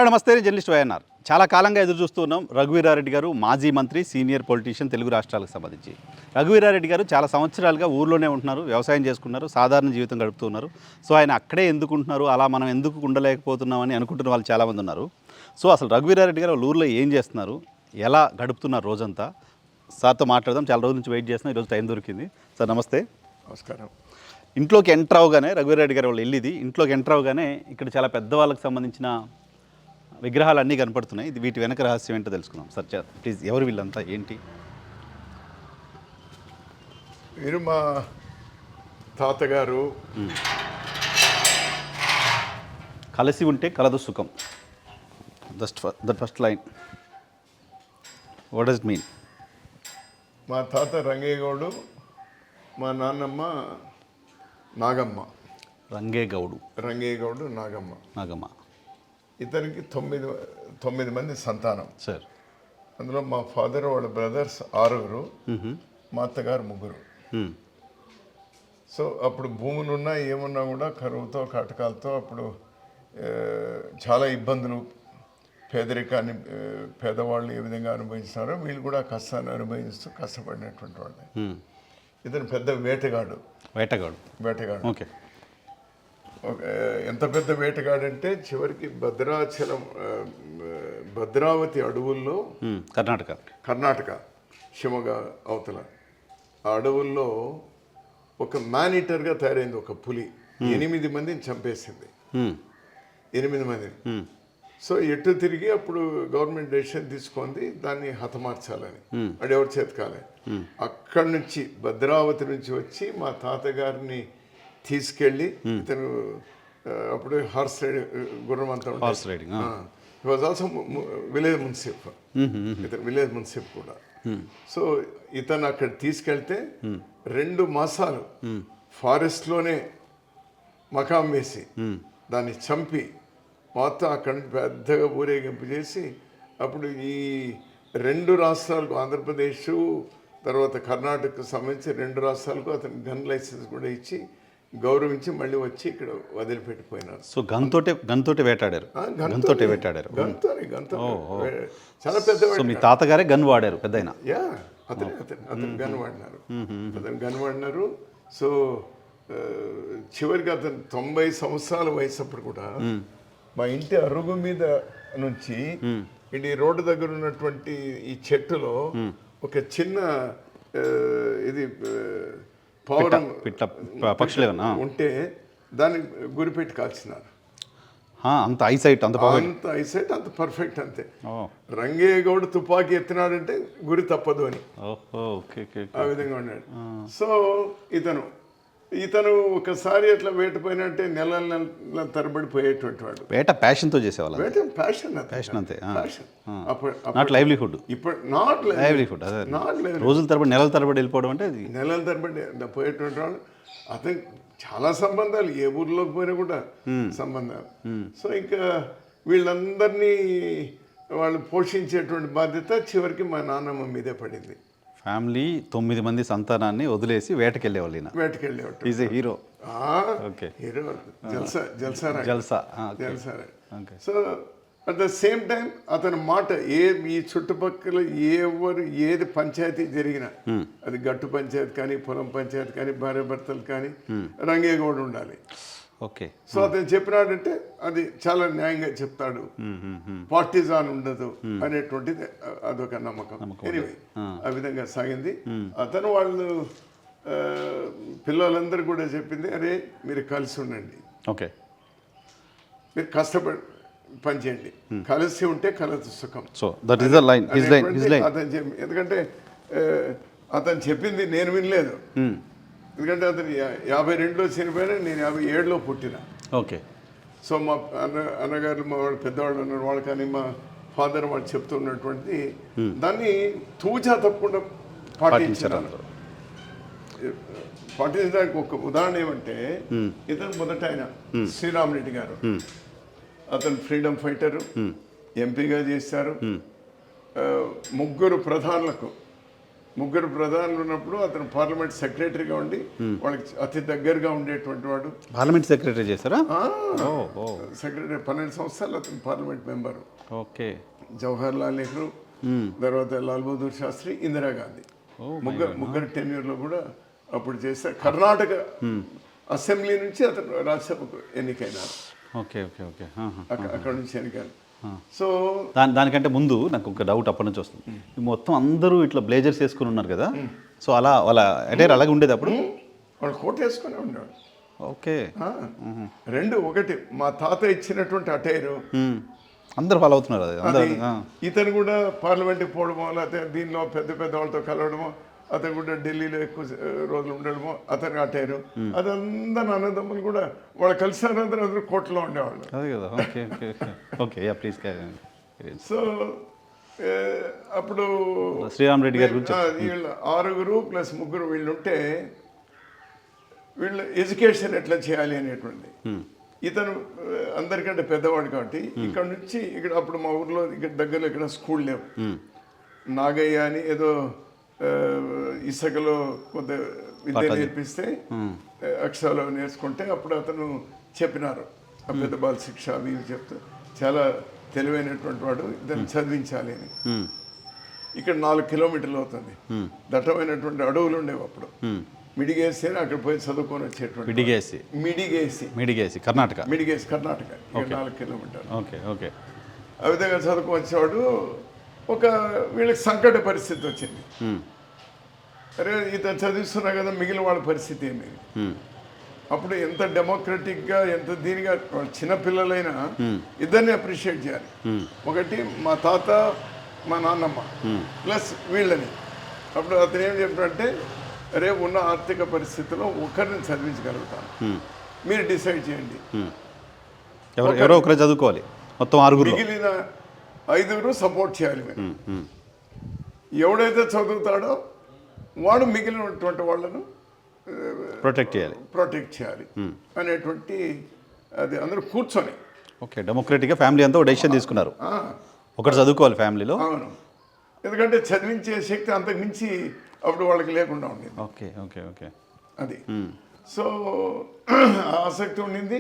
Hello నమస్తే, journalist YNR. చాలా కాలంగా ఎదురు చూస్తూ ఉన్నాం. రఘువీరారెడ్డి గారు మాజీ మంత్రి, సీనియర్ పొలిటీషియన్, తెలుగు రాష్ట్రాలకు సంబంధించి. రఘువీరారెడ్డి గారు చాలా సంవత్సరాలుగా ఊర్లోనే ఉంటున్నారు, వ్యవసాయం చేసుకున్నారు, సాధారణ జీవితం గడుపుతున్నారు. సో ఆయన అక్కడే ఎందుకు ఉంటున్నారు, అలా మనం ఎందుకు ఉండలేకపోతున్నామని అనుకుంటున్న వాళ్ళు చాలామంది ఉన్నారు. సో అసలు రఘువీరారెడ్డి గారు వాళ్ళ ఊర్లో ఏం చేస్తున్నారు, ఎలా గడుపుతున్నారు రోజంతా, సార్తో మాట్లాడదాం. చాలా రోజుల నుంచి వెయిట్ చేస్తున్నాం, ఈరోజు టైం దొరికింది. సార్ నమస్తే. నమస్కారం. ఇంట్లోకి ఎంటర్ అవగానే రఘువీరారెడ్డి గారు వాళ్ళు వెళ్ళింది, ఇంట్లోకి ఎంటర్ అవగానే ఇక్కడ చాలా పెద్దవాళ్ళకి సంబంధించిన విగ్రహాలు అన్నీ కనపడుతున్నాయి. ఇది వీటి వెనక రహస్యం ఏంటో తెలుసుకుందాం. సార్ ప్లీజ్, ఎవరు వీళ్ళంతా, ఏంటి? వీరు మా తాతగారు. కలిసి ఉంటే కలదు సుఖం, that first line. What does it mean? మా తాత రంగేగౌడు, మా నాన్నమ్మ నాగమ్మ. రంగేగౌడు నాగమ్మ. ఇతనికి తొమ్మిది మంది సంతానం సార్. అందులో మా ఫాదర్ వాళ్ళ బ్రదర్స్ 6, మా అత్తగారు 3. సో అప్పుడు భూములున్నా ఏమున్నా కూడా కరువుతో కాటకాలతో అప్పుడు చాలా ఇబ్బందులు, పేదరికాన్ని పేదవాళ్ళు ఏ విధంగా అనుభవించినారో వీళ్ళు కూడా కష్టాన్ని అనుభవిస్తూ కష్టపడినటువంటి వాళ్ళే. ఇతను పెద్ద వేటగాడు. ఓకే. ఎంత పెద్ద వేటగాడంటే చివరికి భద్రావతి అడవుల్లో, కర్ణాటక శివగా అవతల ఆ అడవుల్లో ఒక మానిటర్గా తయారైంది ఒక పులి. 8 మందిని చంపేసింది. 8 మందిని. సో ఎటు తిరిగి అప్పుడు గవర్నమెంట్ డెసిషన్ తీసుకుంది దాన్ని హతమార్చాలని. అది ఎవరి చేతకాలే. అక్కడి నుంచి భద్రావతి నుంచి వచ్చి మా తాతగారిని తీసుకెళ్ళి, ఇతను అప్పుడు హార్స్ రైడింగ్, గుర్రం అంతా ఉంటుంది. Was also village munsif. ఇతను విలేజ్ మున్సిప్ కూడా. సో ఇతను అక్కడ తీసుకెళ్తే 2 మాసాలు ఫారెస్ట్లోనే మకాం వేసి దాన్ని చంపి మొత్తం అక్కడి నుంచి పెద్దగా ఊరేగింపు చేసి అప్పుడు ఈ 2 రాష్ట్రాలకు, ఆంధ్రప్రదేశ్ తర్వాత కర్ణాటకకు సంబంధించి 2 రాష్ట్రాలకు అతను గన్ లైసెన్స్ కూడా ఇచ్చి గౌరవించి మళ్ళీ వచ్చి ఇక్కడ వదిలిపెట్టిపోయినారు. సో గన్తోటి వేటాడారు. చాలా పెద్ద. మీ తాతగారే గన్ వాడారు పెద్ద. అతను గన్ వాడినారు. సో చివరికి అతను 90 సంవత్సరాల వయసు అప్పుడు కూడా మా ఇంటి అరుగు మీద నుంచి ఇది రోడ్డు దగ్గర ఉన్నటువంటి ఈ చెట్టులో ఒక చిన్న ఇది పౌరం ఉంటే దాన్ని గురిపెట్టి కాల్చినారు. అంత ఐసైట్, అంత పర్ఫెక్ట్. అంతే. రంగేగౌడ్ తుపాకీ ఎత్తినాడంటే గురి తప్పదు అని ఆ విధంగా ఉన్నాడు. సో ఇతను ఒకసారి అట్లా వేటపోయినంటే నెల తరబడి పోయేటువంటి వాడు. వేట ప్యాషన్తో చేసేవాళ్ళు. ప్యాషన్ అంతే. Not livelihood. ఇప్పుడు రోజుల తరబడి, నెలల తరబడి వెళ్ళిపోవడం అంటే నెలల తరబడి పోయేటువంటి వాడు. అతను చాలా సంబంధాలు, ఏ ఊర్లోకి పోయినా కూడా సంబంధాలు. సో ఇంకా వీళ్ళందరినీ వాళ్ళు పోషించేటువంటి బాధ్యత చివరికి మా నాన్నమ్మ మీదే పడింది. ఫ్యామిలీ 9 మంది సంతానాన్ని వదిలేసి వేటకెళ్ళేవాళ్ళు. Is a hero. హీరో, జల్సా. So at the same time అతని మాట ఈ చుట్టుపక్కల ఏది పంచాయతీ జరిగినా, అది గట్టు పంచాయతీ కానీ, పొలం పంచాయతీ కానీ, భార్య భర్తలు కానీ, రంగేగౌడ్ ఉండాలి. ఓకే. సో అతను చెప్పినాడంటే అది చాలా న్యాయంగా చెప్తాడు, పార్టీజాన్ ఉండదు అనేటువంటిది అదొక నమ్మకం. ఎనీవే ఆ విధంగా సాగింది. అతను వాళ్ళు పిల్లలందరూ కూడా చెప్పింది, అరే మీరు కలిసి ఉండండి, ఓకే, మీరు కష్టపడి పనిచేయండి, కలిసి ఉంటే కలదు సుఖం. So that is the line. ఎందుకంటే అతను చెప్పింది నేను వినలేదు. ఎందుకంటే అతను 52లో చనిపోయినా, నేను 57లో పుట్టిన. ఓకే. సో మా అన్నగారు, మా వాళ్ళు పెద్దవాళ్ళు ఉన్నారు, వాళ్ళు కానీ మా ఫాదర్ వాళ్ళు చెప్తున్నటువంటి దాన్ని తూచా తప్పకుండా పాటించడానికి ఒక ఉదాహరణ ఏమంటే, ఇతను మొదట ఆయన శ్రీరామరెడ్డి గారు, అతను ఫ్రీడమ్ ఫైటరు, ఎంపీగా చేశారు. 3 ప్రధానులకు ముగ్గురు ప్రధానులు ఉన్నప్పుడు అతను పార్లమెంట్ సెక్రటరీగా ఉండి వాళ్ళకి అతి దగ్గరగా ఉండేటువంటి వాడు. పార్లమెంట్ సెక్రటరీ చేశారా? సెక్రటరీ 12 సంవత్సరాలు అతను parliament member. Okay. Jawahar Lal Nehru, తర్వాత లాల్ బహదూర్ శాస్త్రి, ఇందిరాగాంధీ ముగ్గురు టెన్యూర్లో కూడా అప్పుడు చేశారు. కర్ణాటక అసెంబ్లీ నుంచి అతను రాజ్యసభకు ఎన్నికైనారు. Okay okay okay. అక్కడ నుంచి ఎన్నికలు. సో దానికంటే ముందు నాకు ఒక డౌట్ అప్పటి నుంచి వస్తుంది. మొత్తం అందరూ ఇట్లా బ్లేజర్స్ వేసుకుని ఉన్నారు కదా, సో అలా వాళ్ళ అటైర్ అలాగే ఉండేది అప్పుడు? వాళ్ళు కోట్ వేసుకునే ఉండేవాడు. ఓకే. రెండు ఒకటి మా తాత ఇచ్చినటువంటి అటైరు అందరు ఫాలో అవుతున్నారు అది. ఇతను కూడా పార్లమెంట్కి పోవడమో లేకపోతే దీనిలో పెద్ద పెద్ద వాళ్ళతో కలవడమో, అతను కూడా ఢిల్లీలో ఎక్కువ రోజులు ఉండడమో అతను అటైరు. అదందరూ అన్నదమ్ములు కూడా వాళ్ళు కలిసినందరూ అందరూ కోర్టులో ఉండేవాళ్ళు. అదే కదా. Okay okay okay. Please. So అప్పుడు శ్రీరామ్ రెడ్డి గారి గురించి వీళ్ళు 6 ప్లస్ 3 వీళ్ళు ఉంటే వీళ్ళు ఎడ్యుకేషన్ ఎట్లా చేయాలి అనేటువంటి. ఇతను అందరికంటే పెద్దవాడు కాబట్టి ఇక్కడ నుంచి ఇక్కడ అప్పుడు మా ఊర్లో ఇక్కడ దగ్గరలో ఇక్కడ స్కూల్ లేవు. నాగయ్య అని ఏదో ఇసుకలో కొంత విద్య నేర్పిస్తే అక్షరాలు నేర్చుకుంటే అప్పుడు అతను చెప్పినారు ఆ పెద్ద బాల శిక్ష అవి చెప్తూ చాలా తెలివైనటువంటి వాడు, ఇతను చదివించాలి అని. ఇక్కడ 4 కిలోమీటర్లు అవుతుంది. దట్టమైనటువంటి అడవులు ఉండేవి అప్పుడు. మిడిగేసి అని అక్కడ పోయి చదువుకొని వచ్చేటువంటి. మిడిగేసి కర్ణాటక. 4 కిలోమీటర్లు. Okay okay. ఆ విధంగా చదువుకొని వచ్చేవాడు. ఒక వీళ్ళకి సంకట పరిస్థితి వచ్చింది. అరే ఇతను చదివిస్తున్నా కదా, మిగిలిన వాళ్ళ పరిస్థితి ఏమి? అప్పుడు ఎంత డెమోక్రటిక్గా ఎంత దీనిగా చిన్నపిల్లలైనా ఇద్దరిని అప్రిషియేట్ చేయాలి. ఒకటి మా తాత మా నాన్నమ్మ ప్లస్ వీళ్ళని. అప్పుడు అతను ఏం చెప్పాడంటే, రేపు ఉన్న ఆర్థిక పరిస్థితిలో ఒకరిని చదివించగలుగుతాను, మీరు డిసైడ్ చేయండి. ఎవరో ఒకరే చదువుకోవాలి, మొత్తం 6. మిగిలిన 5 సపోర్ట్ చేయాలి. ఎవడైతే చదువుతాడో వాడు మిగిలినటువంటి వాళ్ళను ప్రొటెక్ట్ చేయాలి అనేటువంటి అది అందరూ కూర్చొని. ఓకే. డెమోక్రటిక్గా ఫ్యామిలీ అంతా ఒక డెసిషన్ తీసుకున్నారు, ఒకటి చదువుకోవాలి ఫ్యామిలీలో. అవును, ఎందుకంటే చదివించే శక్తి అంతకు మించి అప్పుడు వాళ్ళకి లేకుండా ఉండేది. Okay okay okay. అది సో ఆసక్తి ఉండింది.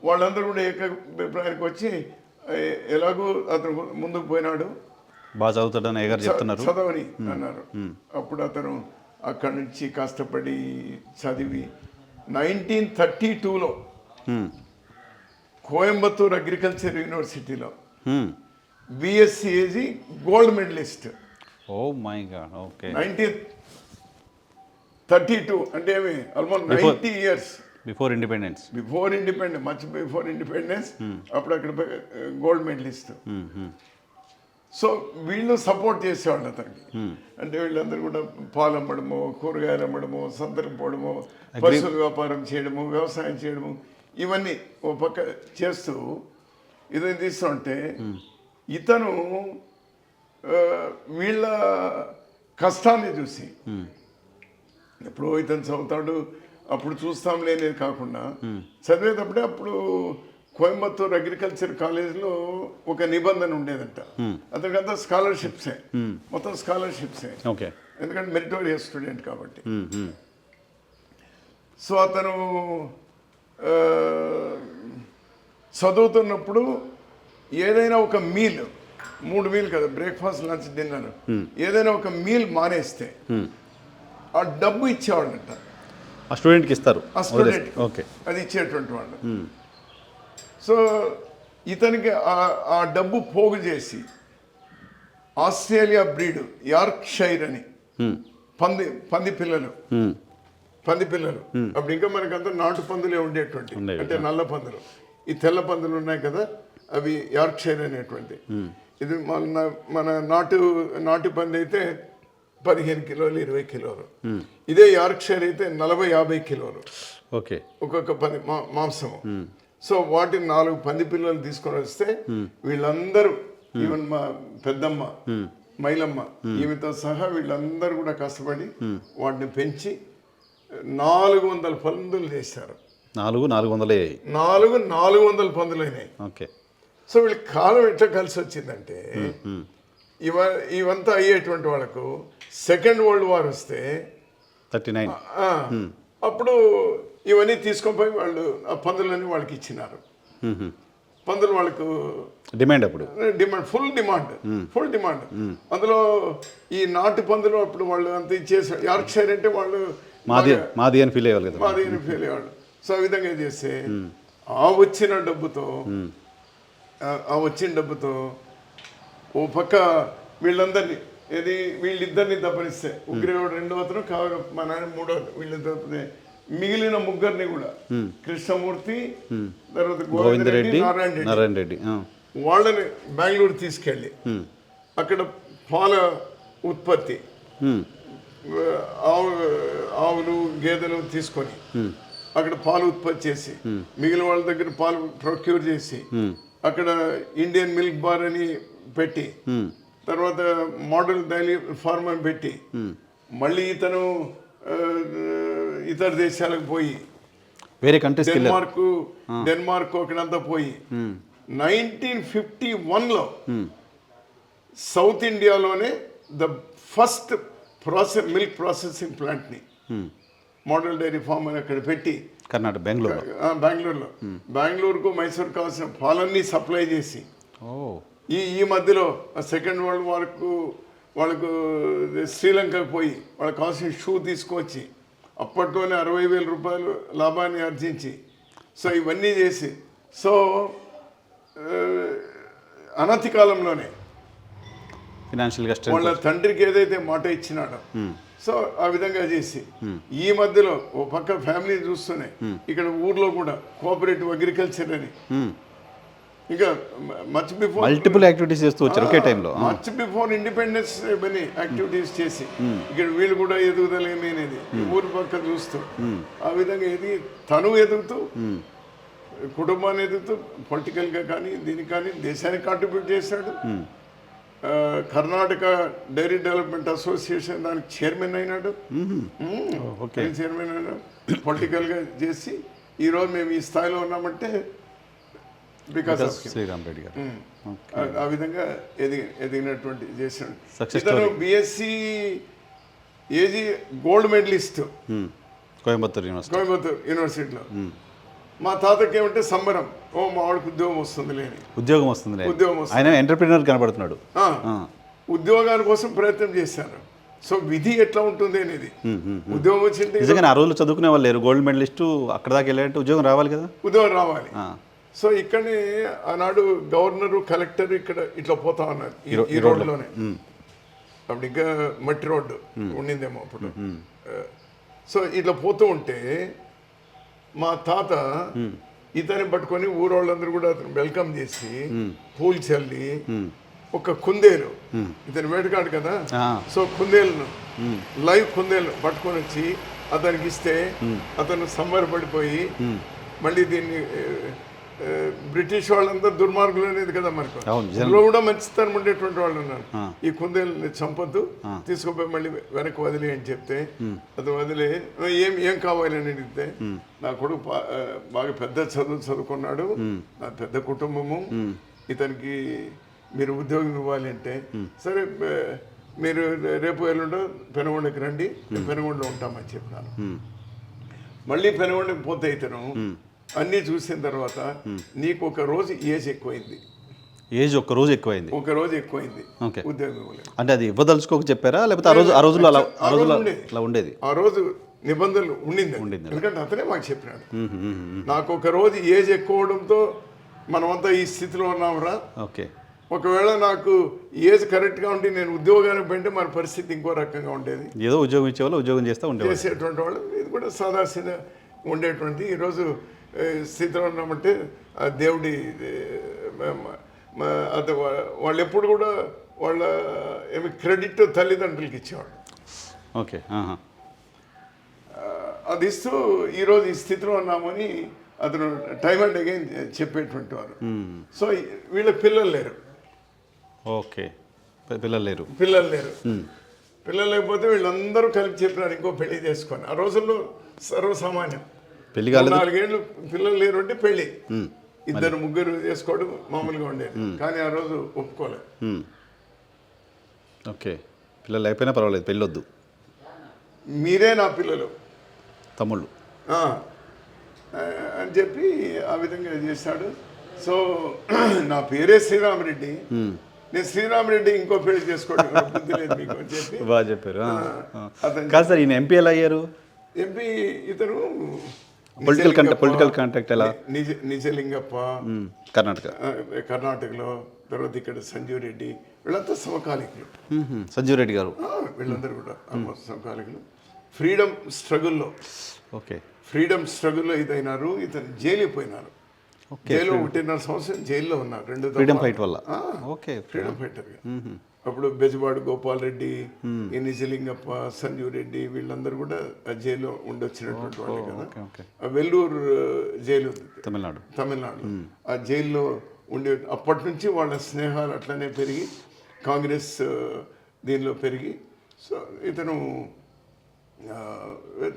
వాళ్ళందరూ కూడా ఏకాభిప్రాయానికి వచ్చి ఎలాగూ అతను ముందుకు పోయినాడు, బాగా చదువుతాడని గారు చెప్తున్నారు, చదవని అన్నారు. అప్పుడు అతను అక్కడి నుంచి కష్టపడి చదివి 1932లో కోయంబత్తూర్ అగ్రికల్చర్ యూనివర్సిటీలో BSc Ag gold medalist. Oh my God. Okay. 1932 అంటే ఏమి almost 90 years before independence, much before independence. అప్పుడు అక్కడ గోల్డ్ మెడలిస్ట్. సో వీళ్ళు సపోర్ట్ చేసేవాళ్ళు అతనికి. అంటే వీళ్ళందరూ కూడా పాలు అమ్మడము, కూరగాయలు అమ్మడము, సంతరం పోవడము, పశువుల వ్యాపారం చేయడము, వ్యవసాయం చేయడము, ఇవన్నీ ఓ పక్క చేస్తూ ఇదని తీస్తుంటే ఇతను వీళ్ళ కష్టాన్ని చూసి ఎప్పుడో ఇతను చదువుతాడు, అప్పుడు చూస్తాం లేనిది కాకుండా చదివేటప్పుడే అప్పుడు కోయంబత్తూర్ అగ్రికల్చర్ కాలేజ్లో ఒక నిబంధన ఉండేదంట. అతనికంతా స్కాలర్షిప్సే, మొత్తం స్కాలర్షిప్సే. ఎందుకంటే మెరిటోరియస్ స్టూడెంట్ కాబట్టి. సో అతను చదువుతున్నప్పుడు ఏదైనా ఒక మీల్, 3 మీల్ కదా, బ్రేక్ఫాస్ట్ లంచ్ డిన్నర్, ఏదైనా ఒక మీల్ మానేస్తే ఆ డబ్బు ఇచ్చేవాళ్ళంట. ఆ స్టూడెంట్కి ఇస్తారు, ఆ స్టూడెంట్ అది ఇచ్చేటువంటి వాళ్ళు. సో ఇతనికి ఆ డబ్బు పోగు చేసి ఆస్ట్రేలియా బ్రీడ్ యార్క్షైర్ అని పంది పిల్లలు అప్పుడు ఇంకా మనకంతా నాటు పందులే ఉండేటువంటి, అంటే నల్ల పందులు. ఈ తెల్ల పందులు ఉన్నాయి కదా, అవి యార్క్షైర్ అనేటువంటి. ఇది మన నాటు పంది అయితే 15 కిలోలు 20 కిలోలు. ఇదే యార్క్షైర్ అయితే 40-50 కిలోలు ఒక్కొక్క పంది మాంసము. సో వాటిని 4 పంది పిల్లలు తీసుకొని వస్తే వీళ్ళందరూ, ఈవెన్ మా పెద్దమ్మ మైలమ్మ ఈమెతో సహా వీళ్ళందరూ కూడా కష్టపడి వాటిని పెంచి 400 పందులు చేశారు. 400 పందులు అయినాయి. ఓకే. సో వీళ్ళకి కాలం ఎట్లా కలిసి వచ్చిందంటే ఇవంతా అయ్యేటువంటి వాళ్ళకు సెకండ్ వరల్డ్ వార్ వస్తే 39. అప్పుడు ఇవన్నీ తీసుకొని పోయి వాళ్ళు ఆ పందులన్నీ వాళ్ళకి ఇచ్చినారు. పందులు వాళ్ళకు డిమాండ్ అప్పుడు ఫుల్ డిమాండ్. అందులో ఈ నాటు పందులు అప్పుడు వాళ్ళు అంత ఇచ్చేసారు. యార్క్షైర్ అంటే వాళ్ళు మాది అని ఫీల్ అయ్యేవాళ్ళు కదా. మాది అని ఫీల్ అయ్యేవాళ్ళు. సో ఆ విధంగా చేస్తే ఆ వచ్చిన డబ్బుతో ఓ పక్క వీళ్ళందరినీ వీళ్ళిద్దరిని దప్పనిస్తే ఉగ్రవాడు రెండో అతను మా నాయన మూడో వీళ్ళిద్దరు మిగిలిన ముగ్గురిని కూడా కృష్ణమూర్తి తర్వాత గోవిందరెడ్డి నారాయణ రెడ్డి వాళ్ళని బెంగళూరు తీసుకెళ్ళి అక్కడ పాల ఉత్పత్తి ఆవులు గేదెలు తీసుకొని అక్కడ పాలు ఉత్పత్తి చేసి మిగిలిన వాళ్ళ దగ్గర పాలు ప్రొక్యూర్ చేసి అక్కడ ఇండియన్ మిల్క్ బార్ అని పెట్టి తర్వాత మోడల్ డైరీ ఫార్మ్ అని పెట్టి మళ్ళీ ఇతను ఇతర దేశాలకు పోయి వేరే కంట్రీస్ డెన్మార్క్ అక్కడంతా పోయి 1951లో సౌత్ ఇండియాలోనే ద ఫస్ట్ మిల్క్ ప్రాసెసింగ్ ప్లాంట్ని మోడల్ డైరీ ఫార్మ్ అని అక్కడ పెట్టి కర్ణాటక బెంగళూరుకు మైసూర్ కావాల్సిన పాలన్నీ సప్లై చేసి ఈ మధ్యలో సెకండ్ వరల్డ్ వార్కు వాళ్ళకు శ్రీలంకకు పోయి వాళ్ళకి కావాల్సిన షూ తీసుకొచ్చి అప్పట్లోనే 60,000 రూపాయలు లాభాన్ని ఆర్జించి సో ఇవన్నీ చేసి సో అనతి కాలంలోనే ఫినాన్షియల్గా వాళ్ళ తండ్రికి ఏదైతే మాట ఇచ్చినాడో సో ఆ విధంగా చేసి ఈ మధ్యలో ఓ పక్క ఫ్యామిలీ చూస్తూనే ఇక్కడ ఊర్లో కూడా కోఆపరేటివ్ అగ్రికల్చర్ అని ఇంకా మచ్ బిఫోర్ మల్టిపుల్ యాక్టివిటీస్ చేస్తూ వచ్చారు ఒకే టైంలో. మచ్ బిఫోర్ ఇండిపెండెన్స్ ఇవన్నీ యాక్టివిటీస్ చేసి ఇక్కడ వీళ్ళు కూడా ఎదుగుదల ఏమీ అనేది ఊరు పక్క చూస్తూ ఆ విధంగా తను ఎదుగుతూ కుటుంబాన్ని ఎదుగుతూ పొలిటికల్గా కానీ దీనికి కానీ దేశానికి కాంట్రిబ్యూట్ చేశాడు. కర్ణాటక డైరీ డెవలప్మెంట్ అసోసియేషన్ దానికి చైర్మన్ అయినాడు. చైర్మన్ అయినాడు పొలిటికల్గా చేసి ఈరోజు మేము ఈ స్థాయిలో ఉన్నామంటే బికాస్ శ్రీరామ్ రెడ్డి గారు ఆ విధంగా ఎదిగినటువంటి చేశాడు. ఇతను BSc AG gold medalist Coimbatore యూనివర్సిటీలో. మా తాతకి ఏమంటే సంబరం, మా వాడికి ఉద్యోగం వస్తుంది ఆయన ఎంటర్‌ప్రెన్యూర్ కనబడుతున్నాడు. ఉద్యోగాల కోసం ప్రయత్నం చేశారు. సో విధి ఎట్లా ఉంటుంది అనేది ఉద్యోగం వచ్చింది. నిజంగా ఆ రోజులు చదువుకునే వాళ్ళు లేరు. గోల్డ్ మెడలిస్ట్ అక్కడ దాకా వెళ్ళాలంటే ఉద్యోగం రావాలి కదా. ఉద్యోగం రావాలి. సో ఇక్కడనే ఆనాడు గవర్నరు కలెక్టర్ ఇక్కడ ఇట్లా పోతా ఉన్నారు ఈ రోడ్లోనే. అప్పుడు ఇంకా మట్టి రోడ్డు ఉండిందేమో అప్పుడు. సో ఇట్లా పోతూ ఉంటే మా తాత ఇతని పట్టుకొని ఊరోళ్ళందరూ కూడా అతను వెల్కమ్ చేసి పూలు చల్లి ఒక కుందేలు, ఇతను వేటగాడు కదా, సో కుందేలను లైవ్ కుందేలు పట్టుకొని వచ్చి అతనికి ఇస్తే అతను సంబరపడిపోయి మళ్ళీ దీన్ని బ్రిటిష్ వాళ్ళంతా దుర్మార్గులు అనేది కదా మనకు, అందులో కూడా మంచితనం ఉండేటువంటి వాళ్ళు ఉన్నారు. ఈ కుందేలని చంపొద్దు, తీసుకుపోయి మళ్ళీ వెనక్కి వదిలే అని చెప్తే అది వదిలే ఏం కావాలి అని అడిగితే నా కొడుకు బాగా పెద్ద చదువుకున్నాడు, నా పెద్ద కుటుంబము, ఇతనికి మీరు ఉద్యోగం ఇవ్వాలి అంటే సరే మీరు రేపు ఎల్లుండో పెనుగొండకి రండి, పెనుగొండలో ఉంటామని చెప్పినాను. మళ్ళీ పెనుగొండకి పోతే ఇతను అన్నీ చూసిన తర్వాత నీకు ఒక రోజు ఏజ్ ఎక్కువైంది. ఉద్యోగం అంటే అది ఇవ్వదలుచుకోక చెప్పారా లేకపోతే ఆ రోజుల్లో అలా ఉండేది? ఆ రోజు నిబంధనలు ఉండింది. ఎందుకంటే అతనే మాకు చెప్పినాడు, నాకు ఒక రోజు ఏజ్ ఎక్కువడంతో మనమంతా ఈ స్థితిలో ఉన్నాంరా. ఓకే, ఒకవేళ నాకు ఏజ్ కరెక్ట్గా ఉంటే నేను ఉద్యోగానికి పోయింటే మన పరిస్థితి ఇంకో రకంగా ఉండేది. ఏదో ఉద్యోగం ఇచ్చేవాళ్ళు ఉద్యోగం చేసేటువంటి వాళ్ళు ఇది కూడా సాదాసీన ఉండేటువంటి. ఈరోజు స్థితిలో ఉన్నామంటే దేవుడి అది వాళ్ళు ఎప్పుడు కూడా వాళ్ళ క్రెడిట్ తల్లిదండ్రులకి ఇచ్చేవాళ్ళు. ఓకే, అది ఇస్తూ ఈరోజు ఈ స్థితిలో ఉన్నామని అతను టైమ్ అండ్ అగైన్ చెప్పేటువంటి వారు. సో వీళ్ళకి పిల్లలు లేరు. ఓకే, పిల్లలు లేరు. పిల్లలు లేకపోతే వీళ్ళందరూ కలిపి చెప్పినారు ఇంకో పెళ్లి చేసుకొని. ఆ రోజుల్లో సర్వసామాన్యం, 4 ఏళ్ళు పిల్లలు లేరు అంటే పెళ్లి, 2 ముగ్గురు చేసుకోవడం మామూలుగా ఉండేది. కానీ ఆ రోజు ఒప్పుకోలేదు. ఓకే, పిల్లలు అయిపోయినా పర్వాలేదు, పెళ్ళొద్దు, మీరే నా పిల్లలు తమ్ముళ్ళు. ఆ, అని చెప్పి ఆ విధంగా చేశాడు. సో నా పేరే శ్రీరామరెడ్డి, నేను శ్రీరామరెడ్డి ఇంకో పెళ్లి చేసుకోవడం బుద్ధి లేదు మీకు అని చెప్పి బాగా చెప్పారు. అతను కాదు సార్, ఈయన ఎంపీ ఎలా అయ్యారు? ఎంపీ ఇతను పొలిటికల్ కాంటాక్ట్ ఎలా? నిజలింగప్ప కర్ణాటక, కర్ణాటకలో, తర్వాత ఇక్కడ సంజీవ్ రెడ్డి, వీళ్ళంతా సమకాలికులు. సంజీవ్ రెడ్డి గారు. వీళ్ళందరూ కూడా ఆల్మోస్ట్ సమకాలికులు. ఫ్రీడమ్ స్ట్రగుల్లో ఓకే, ఫ్రీడమ్ స్ట్రగుల్లో ఇదైనారు. ఇతను జైలుకి పోయినారు. జైలు 1.5 సంవత్సరం జైల్లో ఉన్నారు. 2 ఫ్రీడమ్ ఫైట్ వల్ల. ఓకే, ఫ్రీడమ్ ఫైటర్గా. అప్పుడు బెజవాడు గోపాల్ రెడ్డి, ఈ నిజలింగప్ప, సంజీవ్ రెడ్డి వీళ్ళందరూ కూడా ఆ జైల్లో ఉండొచ్చినటువంటి వాళ్ళు కదా. ఆ వెల్లూరు జైలు ఉంది తమిళనాడు. ఆ జైల్లో ఉండే అప్పటి నుంచి వాళ్ళ స్నేహాలు అట్లనే పెరిగి కాంగ్రెస్ దీనిలో పెరిగి, సో ఇతను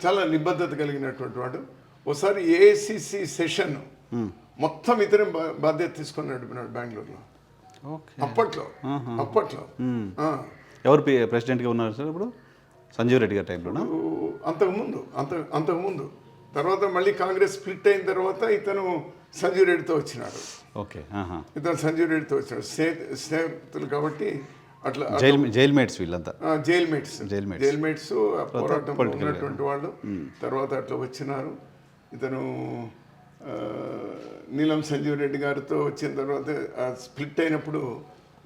చాలా నిబద్ధత కలిగినటువంటి వాడు. ఒకసారి ఏఐసిసి సెషన్ మొత్తం ఇతనే బాధ్యత తీసుకొని నడిపినాడు బెంగళూరులో. అప్పట్లో ఎవరు ప్రెసిడెంట్గా ఉన్నారు సార్ ఇప్పుడు? సంజీవ్ రెడ్డి గారి టైంలో? అంతకుముందు తర్వాత మళ్ళీ కాంగ్రెస్ స్ప్లిట్ అయిన తర్వాత ఇతను సంజీవ్ రెడ్డితో వచ్చినాడు. ఓకే, ఇతను సంజీవ్ రెడ్డితో వచ్చినాడు. స్నేహితులు కాబట్టి అట్లా జైల్ మేట్స్ వీళ్ళంతా. జైల్ మేట్స్ పోరాటం ఉన్నటువంటి వాళ్ళు. తర్వాత అట్లా వచ్చినారు. ఇతను నీలం సంజీవ్ రెడ్డి గారితో వచ్చిన తర్వాత స్ప్లిట్ అయినప్పుడు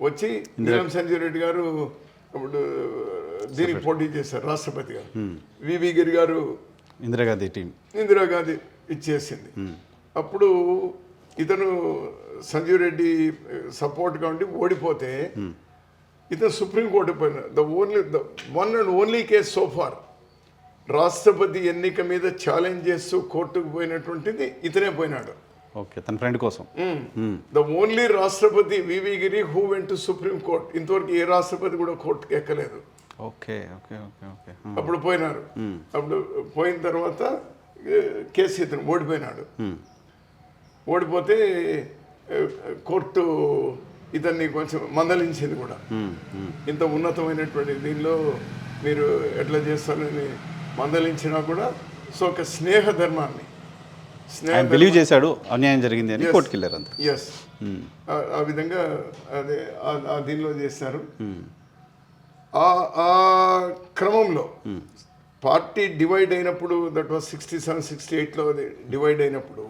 వచ్చి నీలం సంజీవ్ రెడ్డి గారు అప్పుడు దీనికి పోటీ చేశారు రాష్ట్రపతి గారు. వివి గిరి గారు ఇందిరాగాంధీ ఇచ్చేసింది. అప్పుడు ఇతను సంజీవ్ రెడ్డి సపోర్ట్గా ఉండి ఓడిపోతే ఇతను సుప్రీంకోర్టు పోయిన the one and only case so far రాష్ట్రపతి ఎన్నిక మీద ఛాలెంజ్ చేస్తూ కోర్టుకు పోయినటువంటిది ఇతనే పోయినాడు. ఓకే, తన ఫ్రెండ్ కోసం. ద ఓన్లీ రాష్ట్రపతి VV Giri who went to Supreme Court. ఇంతవరకు ఏ రాష్ట్రపతి కూడా కోర్టుకి ఎక్కలేదు. ఓకే ఓకే ఓకే ఓకే అప్పుడు పోయినారు. అప్పుడు పోయిన తర్వాత కేసు ఇతను ఓడిపోయినాడు. ఓడిపోతే కోర్టు ఇతన్ని కొంచెం మందలించింది కూడా. ఇంత ఉన్నతమైనటువంటి దీనిలో మీరు ఎట్లా చేస్తారని మందలించినా కూడా, సో ఒక స్నేహ ధర్మాన్ని బిలీవ్ చేశాడు, అన్యాయం జరిగింది అని కోర్టుకి వెళ్ళారు అంత. ఎస్, ఆ విధంగా అదే ఆ దీనిలో చేశారు. ఆ క్రమంలో పార్టీ డివైడ్ అయినప్పుడు, దట్ వాజ్ 67, 68లో డివైడ్ అయినప్పుడు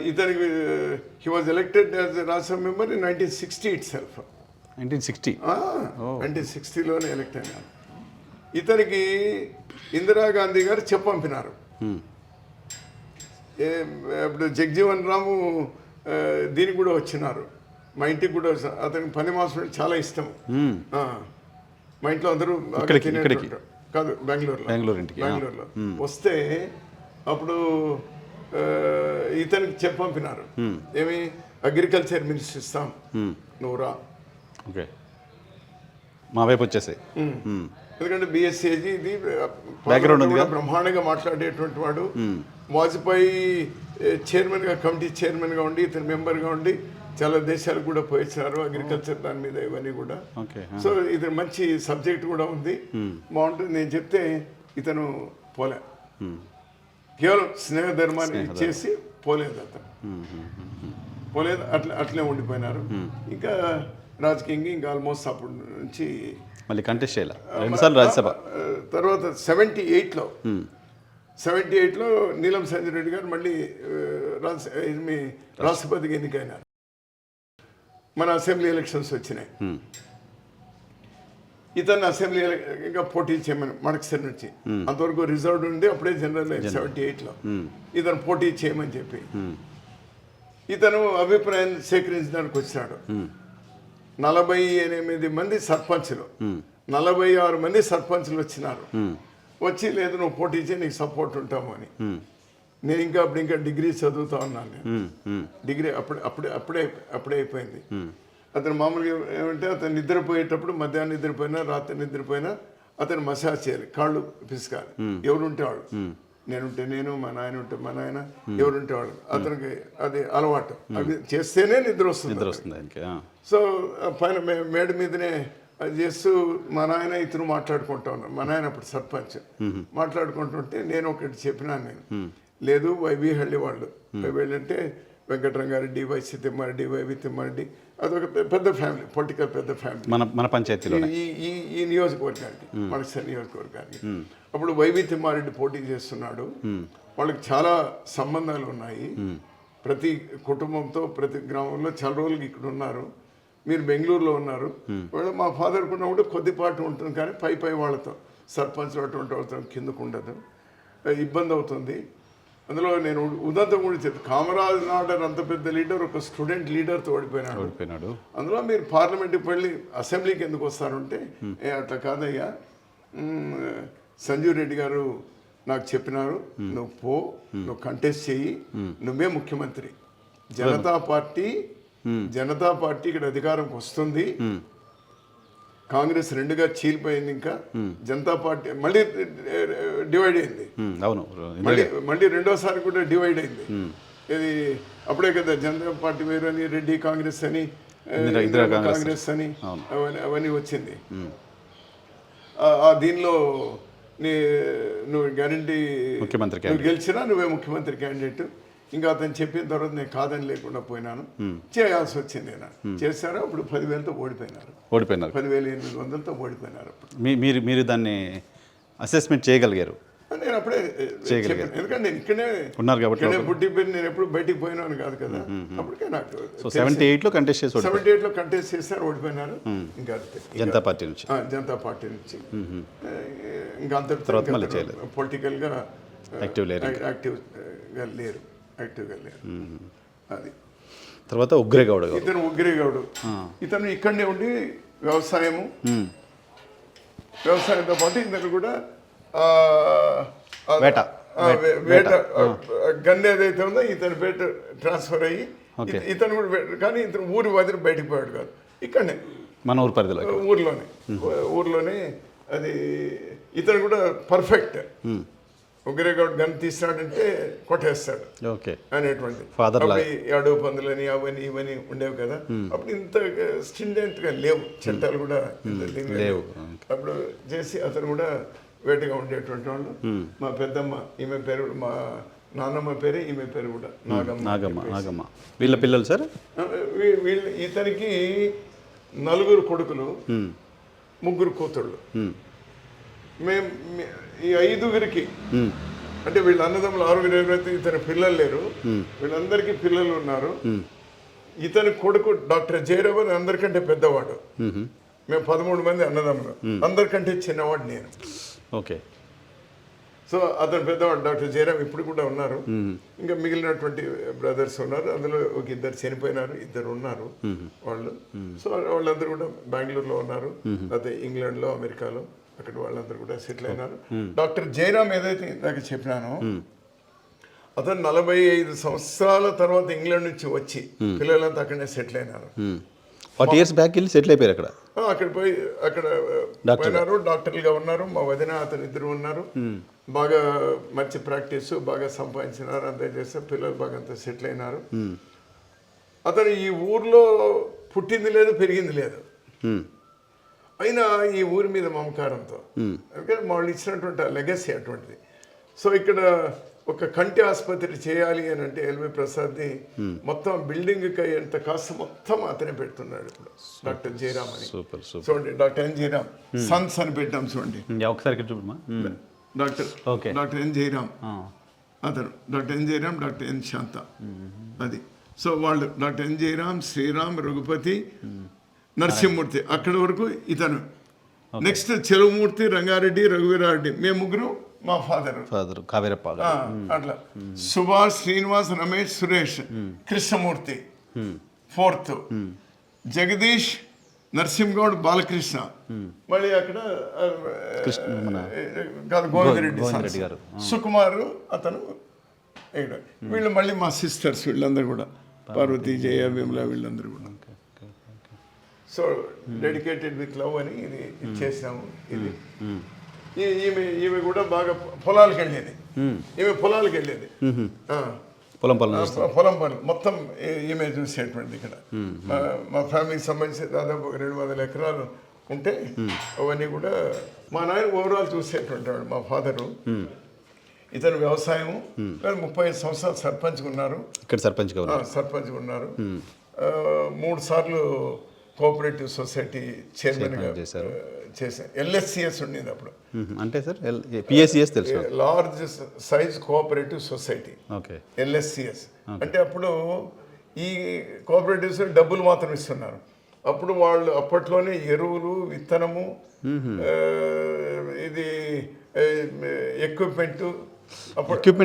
ఇతనికి he was elected as Rajya Sabha member in 1960 itself. 1960లోనే ఎలక్ట్ అయినారు. ఇతనికి ఇందిరాగాంధీ గారు చెప్పంపినారు. ఇప్పుడు జగజీవన్ రాము దీనికి కూడా వచ్చినారు, మా ఇంటికి కూడా. అతనికి పని మాసం చాలా ఇష్టం. మా ఇంట్లో అందరూ కాదు, బెంగళూరులో వస్తే అప్పుడు ఇతనికి చెప్పంపినారు, ఏమి అగ్రికల్చర్ మినిస్టర్ ఇస్తాం, నువ్వు రా. ఓకే, మా వైపు వచ్చేసాయి. ఎందుకంటే బిఎస్సీజీ ఇది బ్రహ్మాండంగా మాట్లాడేటువంటి వాడు. వాజ్పేయి చైర్మన్గా, కమిటీ చైర్మన్గా ఉండి, ఇతను మెంబర్గా ఉండి చాలా దేశాలకు కూడా పోయించినారు అగ్రికల్చర్ దాని మీద ఇవన్నీ కూడా. సో ఇది మంచి సబ్జెక్ట్ కూడా ఉంది, బాగుంటుంది. నేను చెప్తే ఇతను పోలే, కేవలం స్నేహ ధర్మాన్ని ఇచ్చేసి పోలేదు. అతను పోలేదు, అట్లే ఉండిపోయినారు. ఇంకా రాజకీయంగా ఇంకా ఆల్మోస్ట్ అప్పటి నుంచి మళ్ళీ కంటెస్ట్ చేయాలి 2 సార్లు రాజ్యసభ. తర్వాత 78లో నీలం సంజయ్ రెడ్డి గారు మళ్ళీ రాష్ట్రపతికి ఎన్నికైనారు. మన అసెంబ్లీ ఎలక్షన్స్ వచ్చినాయి. ఇతను అసెంబ్లీ ఇంకా పోటీ చేయమని మడకసరి నుంచి, అంతవరకు రిజర్వ్డ్ ఉంది, అప్పుడే జనరల్ 78లో ఇతను పోటీ చేయమని చెప్పి ఇతను అభిప్రాయం సేకరించడానికి వచ్చినాడు. 48 మంది సర్పంచ్లు, 46 మంది సర్పంచ్లు వచ్చినారు. వచ్చి లేదు నువ్వు పోటీ చేయి, నీకు సపోర్ట్ ఉంటాము అని. నేను అప్పుడు ఇంకా డిగ్రీ చదువుతా ఉన్నాను. నేను డిగ్రీ అప్పుడే అయిపోయింది. అతను మామూలుగా ఏమంటే అతను నిద్రపోయేటప్పుడు, మధ్యాహ్నం నిద్రపోయినా రాత్రి నిద్రపోయినా అతను మసాజ్ చేయాలి, కాళ్ళు పిసుకాలి, ఎవరుంటే వాళ్ళు. నేనుంటే నేను, మా నాయన ఉంటే మా నాయన, ఎవరుంటే వాళ్ళు. అతనికి అది అలవాటు, అవి చేస్తేనే నిద్ర వస్తుంది. సో పైన మేడ మీదనే అది చేస్తూ మా నాయన ఇతను మాట్లాడుకుంటా ఉన్నారు. మా నాయన అప్పుడు సర్పంచ్ మాట్లాడుకుంటుంటే నేను ఒకటి చెప్పినాను, నేను లేదు వైవిహళ్ళి వాళ్ళు. వైవిహళ్ళి అంటే వెంకటరంగారెడ్డి, వైసి తిమ్మారెడ్డి, వైవి తిమ్మారెడ్డి, అదొక పెద్ద ఫ్యామిలీ, పొలిటికల్ పెద్ద ఫ్యామిలీ మన పంచాయతీలో ఈ నియోజకవర్గానికి, మనసరి నియోజకవర్గానికి. అప్పుడు వైవి తిమ్మారెడ్డి పోటీ చేస్తున్నాడు. వాళ్ళకి చాలా సంబంధాలు ఉన్నాయి, ప్రతి కుటుంబంతో ప్రతి గ్రామంలో చాలా రోజులకి ఇక్కడ ఉన్నారు. మీరు బెంగళూరులో ఉన్నారు, వాళ్ళు మా ఫాదర్ ఉన్నప్పుడు కొద్దిపాటు ఉంటుంది, కానీ పై వాళ్ళతో సర్పంచ్ అటువంటి వాళ్ళతో కిందకు ఉండదు, ఇబ్బంది అవుతుంది. అందులో నేను ఉదంతం కూడా చెప్తాను, కామరాజ్ నాడర్ అంత పెద్ద లీడర్ ఒక స్టూడెంట్ లీడర్తో ఓడిపోయినాడు. అందులో మీరు పార్లమెంట్కి వెళ్ళి అసెంబ్లీకి ఎందుకు వస్తారంటే, అట్లా కాదయ్యా, సంజీవ్ రెడ్డి గారు నాకు చెప్పినారు, నువ్వు పో, నువ్వు కంటెస్ట్ చెయ్యి, నువ్వే ముఖ్యమంత్రి. జనతా పార్టీ ఇక్కడ అధికారంకి వస్తుంది. కాంగ్రెస్ రెండుగా చీలిపోయింది, ఇంకా జనతా పార్టీ మళ్ళీ డివైడ్ అయింది. అవును, మళ్ళీ రెండోసారి కూడా డివైడ్ అయింది. ఇది అప్పుడే కదా జనతా పార్టీ వేరు అని, రెడ్డి కాంగ్రెస్ అని, కాంగ్రెస్ అని అవన్నీ వచ్చింది. దీనిలో నువ్వు గ్యారంటీ ముఖ్యమంత్రి గెలిచినా నువ్వే ముఖ్యమంత్రి క్యాండిడేట్. ఇంకా అతను చెప్పిన తర్వాత నేను కాదని లేకుండా పోయినాను, చేయాల్సి వచ్చింది. చేశారు, అప్పుడు 10,000తో ఓడిపోయినారు. 10,800తో ఓడిపోయినారు. మీరు దాన్ని అసెస్మెంట్ చేయగలిగారు? నేను అప్పుడే చెప్పాను, ఎందుకంటే నేను ఇక్కడే ఉన్నారు కాబట్టి, పుట్టి పెట్టి నేను ఎప్పుడు బయటికి పోయినాను కాదు కదా. అప్పటికే నాకు 78లో కంటెస్ట్ చేశారు, ఓడిపోయినారు. ఇంకా జనతా పార్టీ నుంచి ఇంకా అంత పొలిటికల్గా యాక్టివ్గా లేరు. అది తర్వాత ఉగ్రేగౌడ్, ఇతను ఇక్కడనే ఉండి వ్యవసాయంతో పాటు ఇతను కూడా వేట గన్ ఏదైతే ఉందో ఇతను పేట ట్రాన్స్ఫర్ అయ్యి, ఇతను కూడా కానీ ఇతను ఊరి వదిలి బయటికి పోయాడు కాదు, ఇక్కడనే మన ఊరు పరిధిలో ఊర్లోనే. అది ఇతను కూడా పర్ఫెక్ట్. ఉగ్రేగౌడ్ గన్ తీసినాడంటే కొట్టేస్తాడు అనేటువంటి. అడవి పందులని అవన్నీ ఇవన్నీ ఉండేవి కదా, అప్పుడు ఇంత స్టిండెంట్ గా లేవు చట్టాలు కూడా లేవు. అప్పుడు చేసి అతను కూడా వేటగా ఉండేటువంటి వాళ్ళు. మా పెద్దమ్మ, ఈమె పేరు, మా నాన్నమ్మ పేరే, ఈమె పేరు కూడా నాగమ్మ. వీళ్ళ పిల్లలు సార్, ఇతనికి 4 కొడుకులు, 3 కూతుళ్ళు. మేము ఈ 5గురికి, అంటే వీళ్ళ అన్నదమ్ములు 6 ఎవరైతే ఇతని పిల్లలు లేరు, వీళ్ళందరికీ పిల్లలు ఉన్నారు. ఇతని కొడుకు డాక్టర్ జయరామ్ అని అందరికంటే పెద్దవాడు. మేము 13 మంది అన్నదమ్ములు, అందరికంటే చిన్నవాడు నేను. ఓకే. సో అతను పెద్దవాడు డాక్టర్ జయరామ్ ఇప్పుడు కూడా ఉన్నారు. ఇంకా మిగిలినటువంటి బ్రదర్స్ ఉన్నారు, అందులో ఒక 2 చనిపోయినారు, 2 ఉన్నారు వాళ్ళు. సో వాళ్ళందరూ కూడా బెంగళూరులో ఉన్నారు, లేకపోతే ఇంగ్లాండ్లో, అమెరికాలో, అక్కడ వాళ్ళందరూ కూడా సెటిల్ అయినారు. డాక్టర్ జయరామ్ ఏదైతే ఇందాక చెప్పినానో, అతను 45 సంవత్సరాల తర్వాత ఇంగ్లాండ్ నుంచి వచ్చి పిల్లలంతా అక్కడనే సెటిల్ అయినారు. 40 years బ్యాక్ వెళ్ళి సెటిల్ అయిపోయారు అక్కడ. అక్కడ పోయి పోయినారు, డాక్టర్లుగా ఉన్నారు. మా వదిన అతను 2 ఉన్నారు. బాగా మంచి ప్రాక్టీస్, బాగా సంపాదించినారు, అంతా చేస్తారు. పిల్లలు బాగా అంతా సెటిల్ అయినారు. అతను ఈ ఊర్లో పుట్టింది లేదు, పెరిగింది లేదు, అయినా ఈ ఊరి మీద మమకారంతో, ఎందుకంటే వాళ్ళు ఇచ్చినటువంటి లెగసీ అటువంటిది. సో ఇక్కడ ఒక కంటి ఆసుపత్రి చేయాలి అని అంటే ఎల్వి ప్రసాద్ని మొత్తం బిల్డింగ్కి అయ్యేంత కాస్త మొత్తం అతనే పెడుతున్నాడు ఇప్పుడు, డాక్టర్ జయరామ్ అని. చూడండి, డాక్టర్ ఎన్ జయరామ్ సన్స్ అని పెట్టాం చూడండి ఒకసారి. డాక్టర్ ఎన్ జయరామ్, అతను doctor N Jayaram, doctor N Shanta, అది. సో వాళ్ళు డాక్టర్ ఎన్ జయరామ్, శ్రీరామ్, రఘుపతి, నరసింహమూర్తి, అక్కడి వరకు ఇతను. నెక్స్ట్ చెలుమూర్తి, రంగారెడ్డి, రఘువీరారెడ్డి, మేము 3 మా ఫాదర్ కావేరప్ప. అట్లా సుభాష్, శ్రీనివాస్, రమేష్, సురేష్, కృష్ణమూర్తి 4th, జగదీష్, నరసింహగౌడ్, బాలకృష్ణ, మళ్ళీ అక్కడ గోవిందరెడ్డి గారు, సుకుమారు అతను. వీళ్ళు మళ్ళీ మా సిస్టర్స్, వీళ్ళందరూ కూడా పార్వతి, జయ, విమల, వీళ్ళందరూ కూడా. సో డెడికేటెడ్ విత్ లవ్ అని ఇది చేసాము. ఇది ఈమె కూడా బాగా పొలాలకు వెళ్ళేది. ఈమె పొలాలకు వెళ్ళేది. ఆ. పొలం పనులు పొలం పనులు మొత్తం ఈమె చూసేటువంటిది. ఇక్కడ మా ఫ్యామిలీకి సంబంధించి దాదాపు 200 ఎకరాలు ఉంటే అవన్నీ కూడా మా నాయన ఓవరాల్ చూసేటువంటి వాడు. మా ఫాదరు ఇతను వ్యవసాయం, కానీ 35 సంవత్సరాలు సర్పంచ్గా ఉన్నారు. ఇక్కడ సర్పంచ్గా ఉన్నారు. 3 సార్లు కోఆపరేటివ్ సొసైటీ చైర్మన్గా చేశారు. LSCS ఉండేది అప్పుడు. అంటే సార్ PSCS తెలుసు, large size cooperative society. Okay. LSCS అంటే అప్పుడు ఈ కోఆపరేటివ్స్ డబ్బులు మాత్రం ఇస్తున్నారు. అప్పుడు వాళ్ళు అప్పట్లోనే ఎరువులు, విత్తనము, ఇది ఎక్విప్మెంట్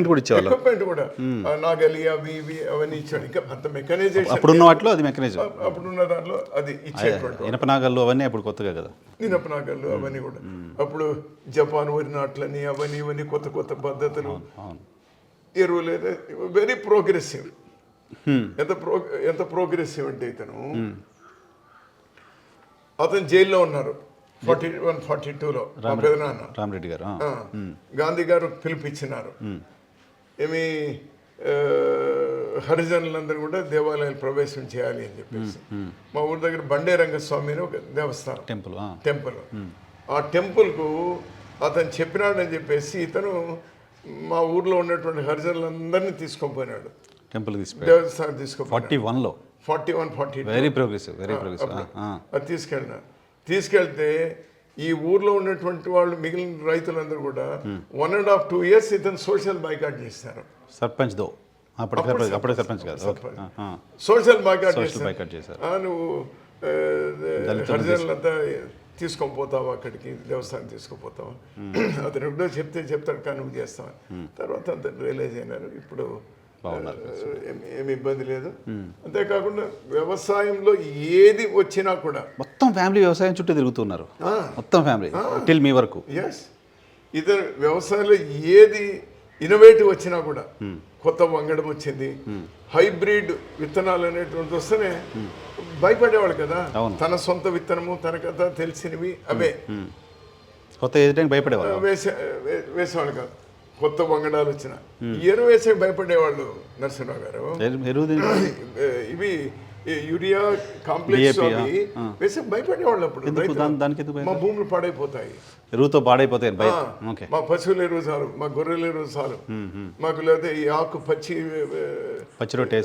కూడా ఇచ్చేవాళ్ళు. ఎక్విప్మెంట్ కూడా నాగలి అవి ఇవి అవన్నీ ఇచ్చాడు. ఇంకా అంత మెకనైజేషన్ అప్పుడున్న వాటిలో అది మెకనైజేషన్, అప్పుడున్న దాంట్లో అది ఇచ్చేటువంటి ఇనపనాగళ్ళు అవన్నీ అప్పుడు కొత్తగా కదా. ఇనపనాగళ్ళు అవన్నీ కూడా అప్పుడు జపాన్ వరి నాట్లని అవన్నీ ఇవన్నీ కొత్త కొత్త పద్ధతులు, ఎరువులు వెరీ ప్రోగ్రెసివ్. ఎంత ప్రోగ్రెసివ్ అంటే అతను జైల్లో ఉన్నారు 41-42లో. మా పెదనాన్న రామరెడ్డి గారు, గాంధీ గారు పిలిపించినారు. ఏమి హరిజనులందరూ కూడా దేవాలయాలు ప్రవేశం చేయాలి అని చెప్పేసి. మా ఊరి దగ్గర బండే రంగస్వామి అని ఒక దేవస్థానం, టెంపుల్. ఆ టెంపుల్కు అతను చెప్పినాడని చెప్పేసి ఇతను మా ఊర్లో ఉన్నటువంటి హరిజనులందరినీ తీసుకొని పోయినాడు. దేవస్థానం తీసుకొని 41-42 వెరీ ప్రోగ్రెసివ్. అది తీసుకెళ్తే ఈ ఊర్లో ఉన్నటువంటి వాళ్ళు మిగిలిన రైతులందరూ కూడా 1.5-2 years ఇతను సోషల్ బాయ్కాట్ చేస్తారు. సర్పంచ్ అప్పుడే సర్పంచ్ కాదు, సోషల్ బాయ్కాట్ చేశారు. నువ్వు హరిజనులంతా తీసుకొని పోతావా, అక్కడికి దేవస్థానం తీసుకుపోతావా, అతను ఎప్పుడో చెప్తాడు కానీ నువ్వు చేస్తావా. తర్వాత అంత రియలైజ్ అయినారు. ఇప్పుడు ఏమి ఇబ్బంది లేదు. అంతేకాకుండా వ్యవసాయంలో ఏది వచ్చినా కూడా మొత్తం ఫ్యామిలీ వ్యవసాయం చుట్టూ తిరుగుతున్నారు. మొత్తం ఫ్యామిలీ టిల్ మీ వరకు. ఇతను వ్యవసాయంలో ఏది ఇన్నోవేటివ్ వచ్చినా కూడా, కొత్త వంగడం వచ్చింది, హైబ్రిడ్ విత్తనాలు అనేటువంటి వస్తేనే భయపడేవాళ్ళు కదా. తన సొంత విత్తనము తనకంతా తెలిసినవి అవే కొత్త భయపడేవాళ్ళు, వేసేవాళ్ళు కాదు. కొత్త వంగడాలు వచ్చిన ఎరువు వేసే భయపడేవాళ్ళు నరసింహరావు గారు. ఇవి యూరియా కాంప్లెక్స్ అవి వేసే భయపడేవాళ్ళు. అప్పుడు మా భూములు పాడైపోతాయి, ఎరువుతో పాడైపోతాయి, మా పశువుల ఎరువు చాలు, మా గొర్రెల ఎరువు చాలు, మాకు లేదా ఈ ఆకు పచ్చి రొట్టె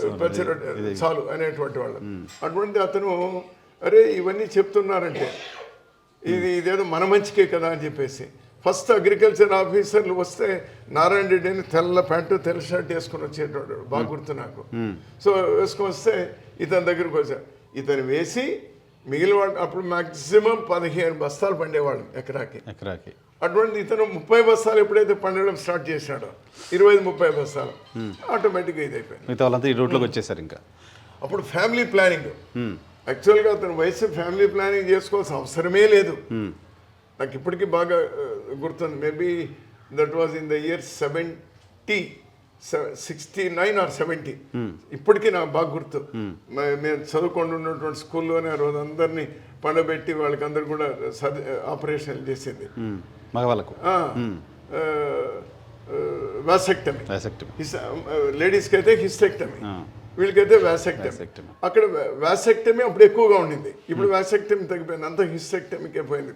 చాలు అనేటువంటి వాళ్ళు. అటువంటి అతను అరే ఇవన్నీ చెప్తున్నారంటే ఇదేదో మన మంచికే కదా అని చెప్పేసి ఫస్ట్ అగ్రికల్చర్ ఆఫీసర్లు వస్తే నారాయణ రెడ్డి అని తెల్ల ప్యాంటు తెల్ల షర్ట్ వేసుకొని వచ్చేటోడు, బాగా గుర్తు నాకు. సో వేసుకొని వస్తే ఇతని దగ్గరకు వచ్చా, ఇతను వేసి మిగిలిన వాళ్ళు అప్పుడు మ్యాక్సిమం 15 బస్తాలు పండేవాళ్ళు ఎకరాకి. అటువంటి ఇతను 30 బస్తాలు ఎప్పుడైతే పండడం స్టార్ట్ చేసినాడో 25-30 బస్తాలు ఆటోమేటిక్గా ఇది అయిపోయింది. వచ్చేసారు. ఇంకా అప్పుడు ఫ్యామిలీ ప్లానింగ్, యాక్చువల్గా అతను వయసు ఫ్యామిలీ ప్లానింగ్ చేసుకోవాల్సిన అవసరమే లేదు. నాకు ఇప్పటికీ బాగా గుర్తుంది. Maybe that was in the year 69 or 70. ఇప్పటికీ నాకు బాగా గుర్తు. మేము చదువుకొని ఉన్నటువంటి స్కూల్లోనే ఆ రోజు అందరినీ పండబెట్టి వాళ్ళకి అందరు కూడా ఆపరేషన్ చేసింది. మగవాళ్ళకు వాసెక్టమీ, లేడీస్కి అయితే హిస్టెక్టమీ, వీళ్ళకైతే వాసెక్టమీ. అక్కడ వాసెక్టమీ అప్పుడు ఎక్కువగా ఉండింది, ఇప్పుడు వాసెక్టమీ తగ్గిపోయింది, అంతా హిస్టెక్టమీకి అయిపోయింది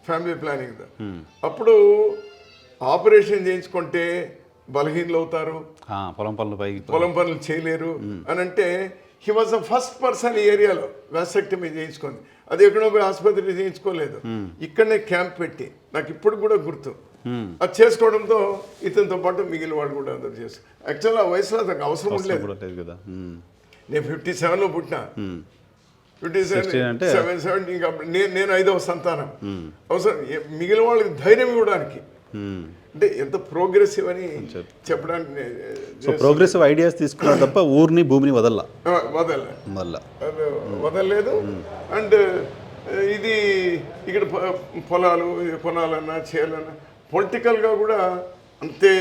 ఫ్యామిలీ ప్లానింగ్. అప్పుడు ఆపరేషన్ చేయించుకుంటే బలహీనలు అవుతారు, పొలం పనులు చేయలేరు అని అంటే he was the first person ఈ ఏరియాలో వాసెక్టమీ చేయించుకుంది. అది ఎక్కడో పోయి ఆసుపత్రి చేయించుకోలేదు, ఇక్కడనే క్యాంప్ పెట్టి, నాకు ఇప్పుడు కూడా గుర్తు. అది చేసుకోవడంతో ఇతనితో పాటు మిగిలిన వాళ్ళు కూడా అందరు చేస్తారు. యాక్చువల్ ఆ వయసులో నాకు అవసరం ఉండలేదు కదా. నేను 57లో పుట్టినా, 57 ఇంకా నేను 5వ సంతానం. అవసరం మిగిలిన వాళ్ళకి ధైర్యం ఇవ్వడానికి, అంటే ఎంత ప్రోగ్రెసివ్ అని చెప్పడానికి. ప్రోగ్రెసివ్ ఐడియాస్ తీసుకున్నా తప్ప ఊరిని భూమిని వదలలేదు. అండ్ ఇది ఇక్కడ పొలాలన్నా చేయాలన్నా పొలిటికల్గా కూడా అంతే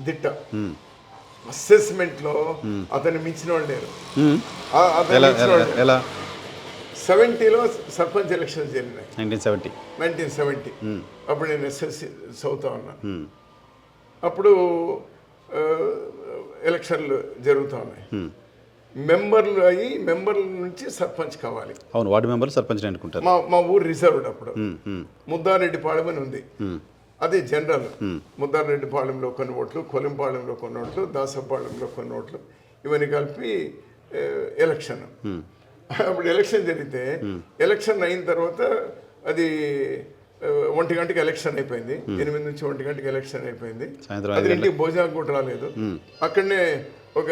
దిట్ట. అసెస్మెంట్లో అతన్ని మించిన వాళ్ళు లేరు. 70లో సర్పంచ్ ఎలక్షన్స్ జరిగినాయి, 1970. అప్పుడు నేను SSC చదువుతా ఉన్నా. అప్పుడు ఎలక్షన్లు జరుగుతూ ఉన్నాయి. మెంబర్లు అయ్యి మెంబర్ల నుంచి సర్పంచ్ కావాలి. అవును, వార్డు మెంబర్లు సర్పంచ్ అనుకుంటారు. మా ఊరు రిజర్వ్డ్ అప్పుడు ముద్దారెడ్డిపాళెం అని ఉంది. అది జనరల్. ముద్దారెడ్డిపాళెంలో కొన్ని ఓట్లు, కొలింపాళెంలో కొన్ని ఓట్లు, దాసపాళెంలో కొన్ని ఓట్లు, ఇవన్నీ కలిపి ఎలక్షన్. అప్పుడు ఎలక్షన్ జరిగితే ఎలక్షన్ అయిన తర్వాత అది 1 గంటకి ఎలక్షన్ అయిపోయింది. 8 నుంచి 1 గంటకి ఎలక్షన్ అయిపోయింది. అది ఇంటికి భోజనానికి కూడా రాలేదు. అక్కడనే ఒక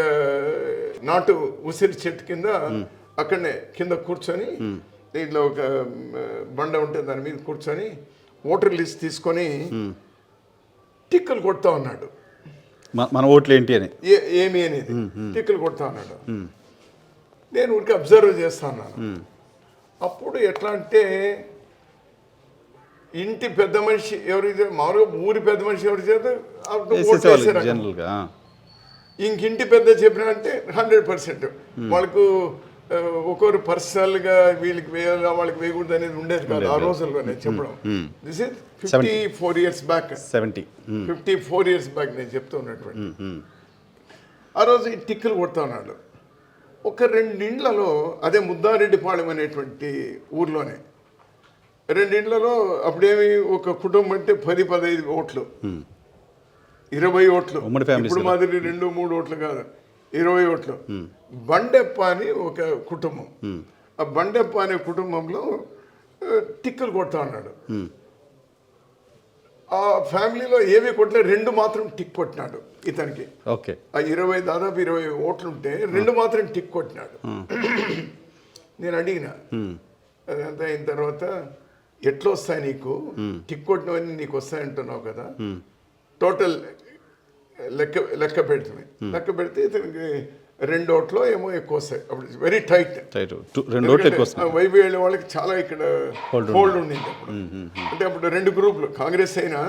నాటు ఉసిరి చెట్టు కింద అక్కడనే కింద కూర్చొని, దీంట్లో ఒక బండ ఉంటే దాని మీద కూర్చొని ఓటర్ లిస్ట్ తీసుకొని టిక్కులు కొడతా ఉన్నాడు. మన ఓట్లు ఏంటి అని ఏమి అనేది టిక్కులు కొడతా ఉన్నాడు. నేను ఊరికి అబ్జర్వ్ చేస్తా ఉన్నాను. అప్పుడు ఎట్లా అంటే ఇంటి పెద్ద మనిషి ఎవరి మామూలుగా ఊరి పెద్ద మనిషి ఎవరి చేత ఇంకింటి పెద్ద చెప్పిన అంటే 100% వాళ్ళకు ఒక్కొరు పర్సనల్గా వీళ్ళకి వేయాలా వాళ్ళకి వేయకూడదు అనేది ఉండేది కాదు ఆ రోజుల్లో. నేను చెప్పడం this is 54 years back. 54 years back నేను చెప్తూ ఉన్నటువంటి. ఆ రోజు ఈ టిక్కులు కొడతా ఉన్నాడు. ఒక 2 ఇండ్లలో, అదే ముద్దారెడ్డిపాళెం అనేటువంటి ఊర్లోనే 2 ఇండ్లలో అప్పుడేమి ఒక కుటుంబం అంటే 10-15 ఓట్లు, 20 ఓట్లు. ఇప్పుడు మాదిరి 2-3 ఓట్లు కాదు, 20 ఓట్లు. బండెప్ప అని ఒక కుటుంబం. ఆ బండెప్ప అనే కుటుంబంలో టిక్కులు కొడతా ఉన్నాడు. ఆ ఫ్యామిలీలో ఏవి కొట్లే 2 మాత్రం టిక్ కొట్టినాడు ఇతనికి. ఆ 20 దాదాపు 20 ఓట్లు ఉంటే 2 మాత్రం టిక్ కొట్టినాడు. నేను అడిగిన, అదంతా అయిన తర్వాత ఎట్లా వస్తాయి నీకు, టిక్ కొట్టినవన్నీ నీకు వస్తాయంటున్నావు కదా, టోటల్ లెక్క పెడుతుంది. లెక్క పెడితే ఇతనికి 2 ఓట్లు ఏమో ఎక్కువ వస్తాయి. అప్పుడు వెరీ టైట్. వైపు వెళ్ళే వాళ్ళకి చాలా ఇక్కడ హోల్డ్ ఉండింది అప్పుడు. అంటే అప్పుడు 2 గ్రూపులు, కాంగ్రెస్ అయినా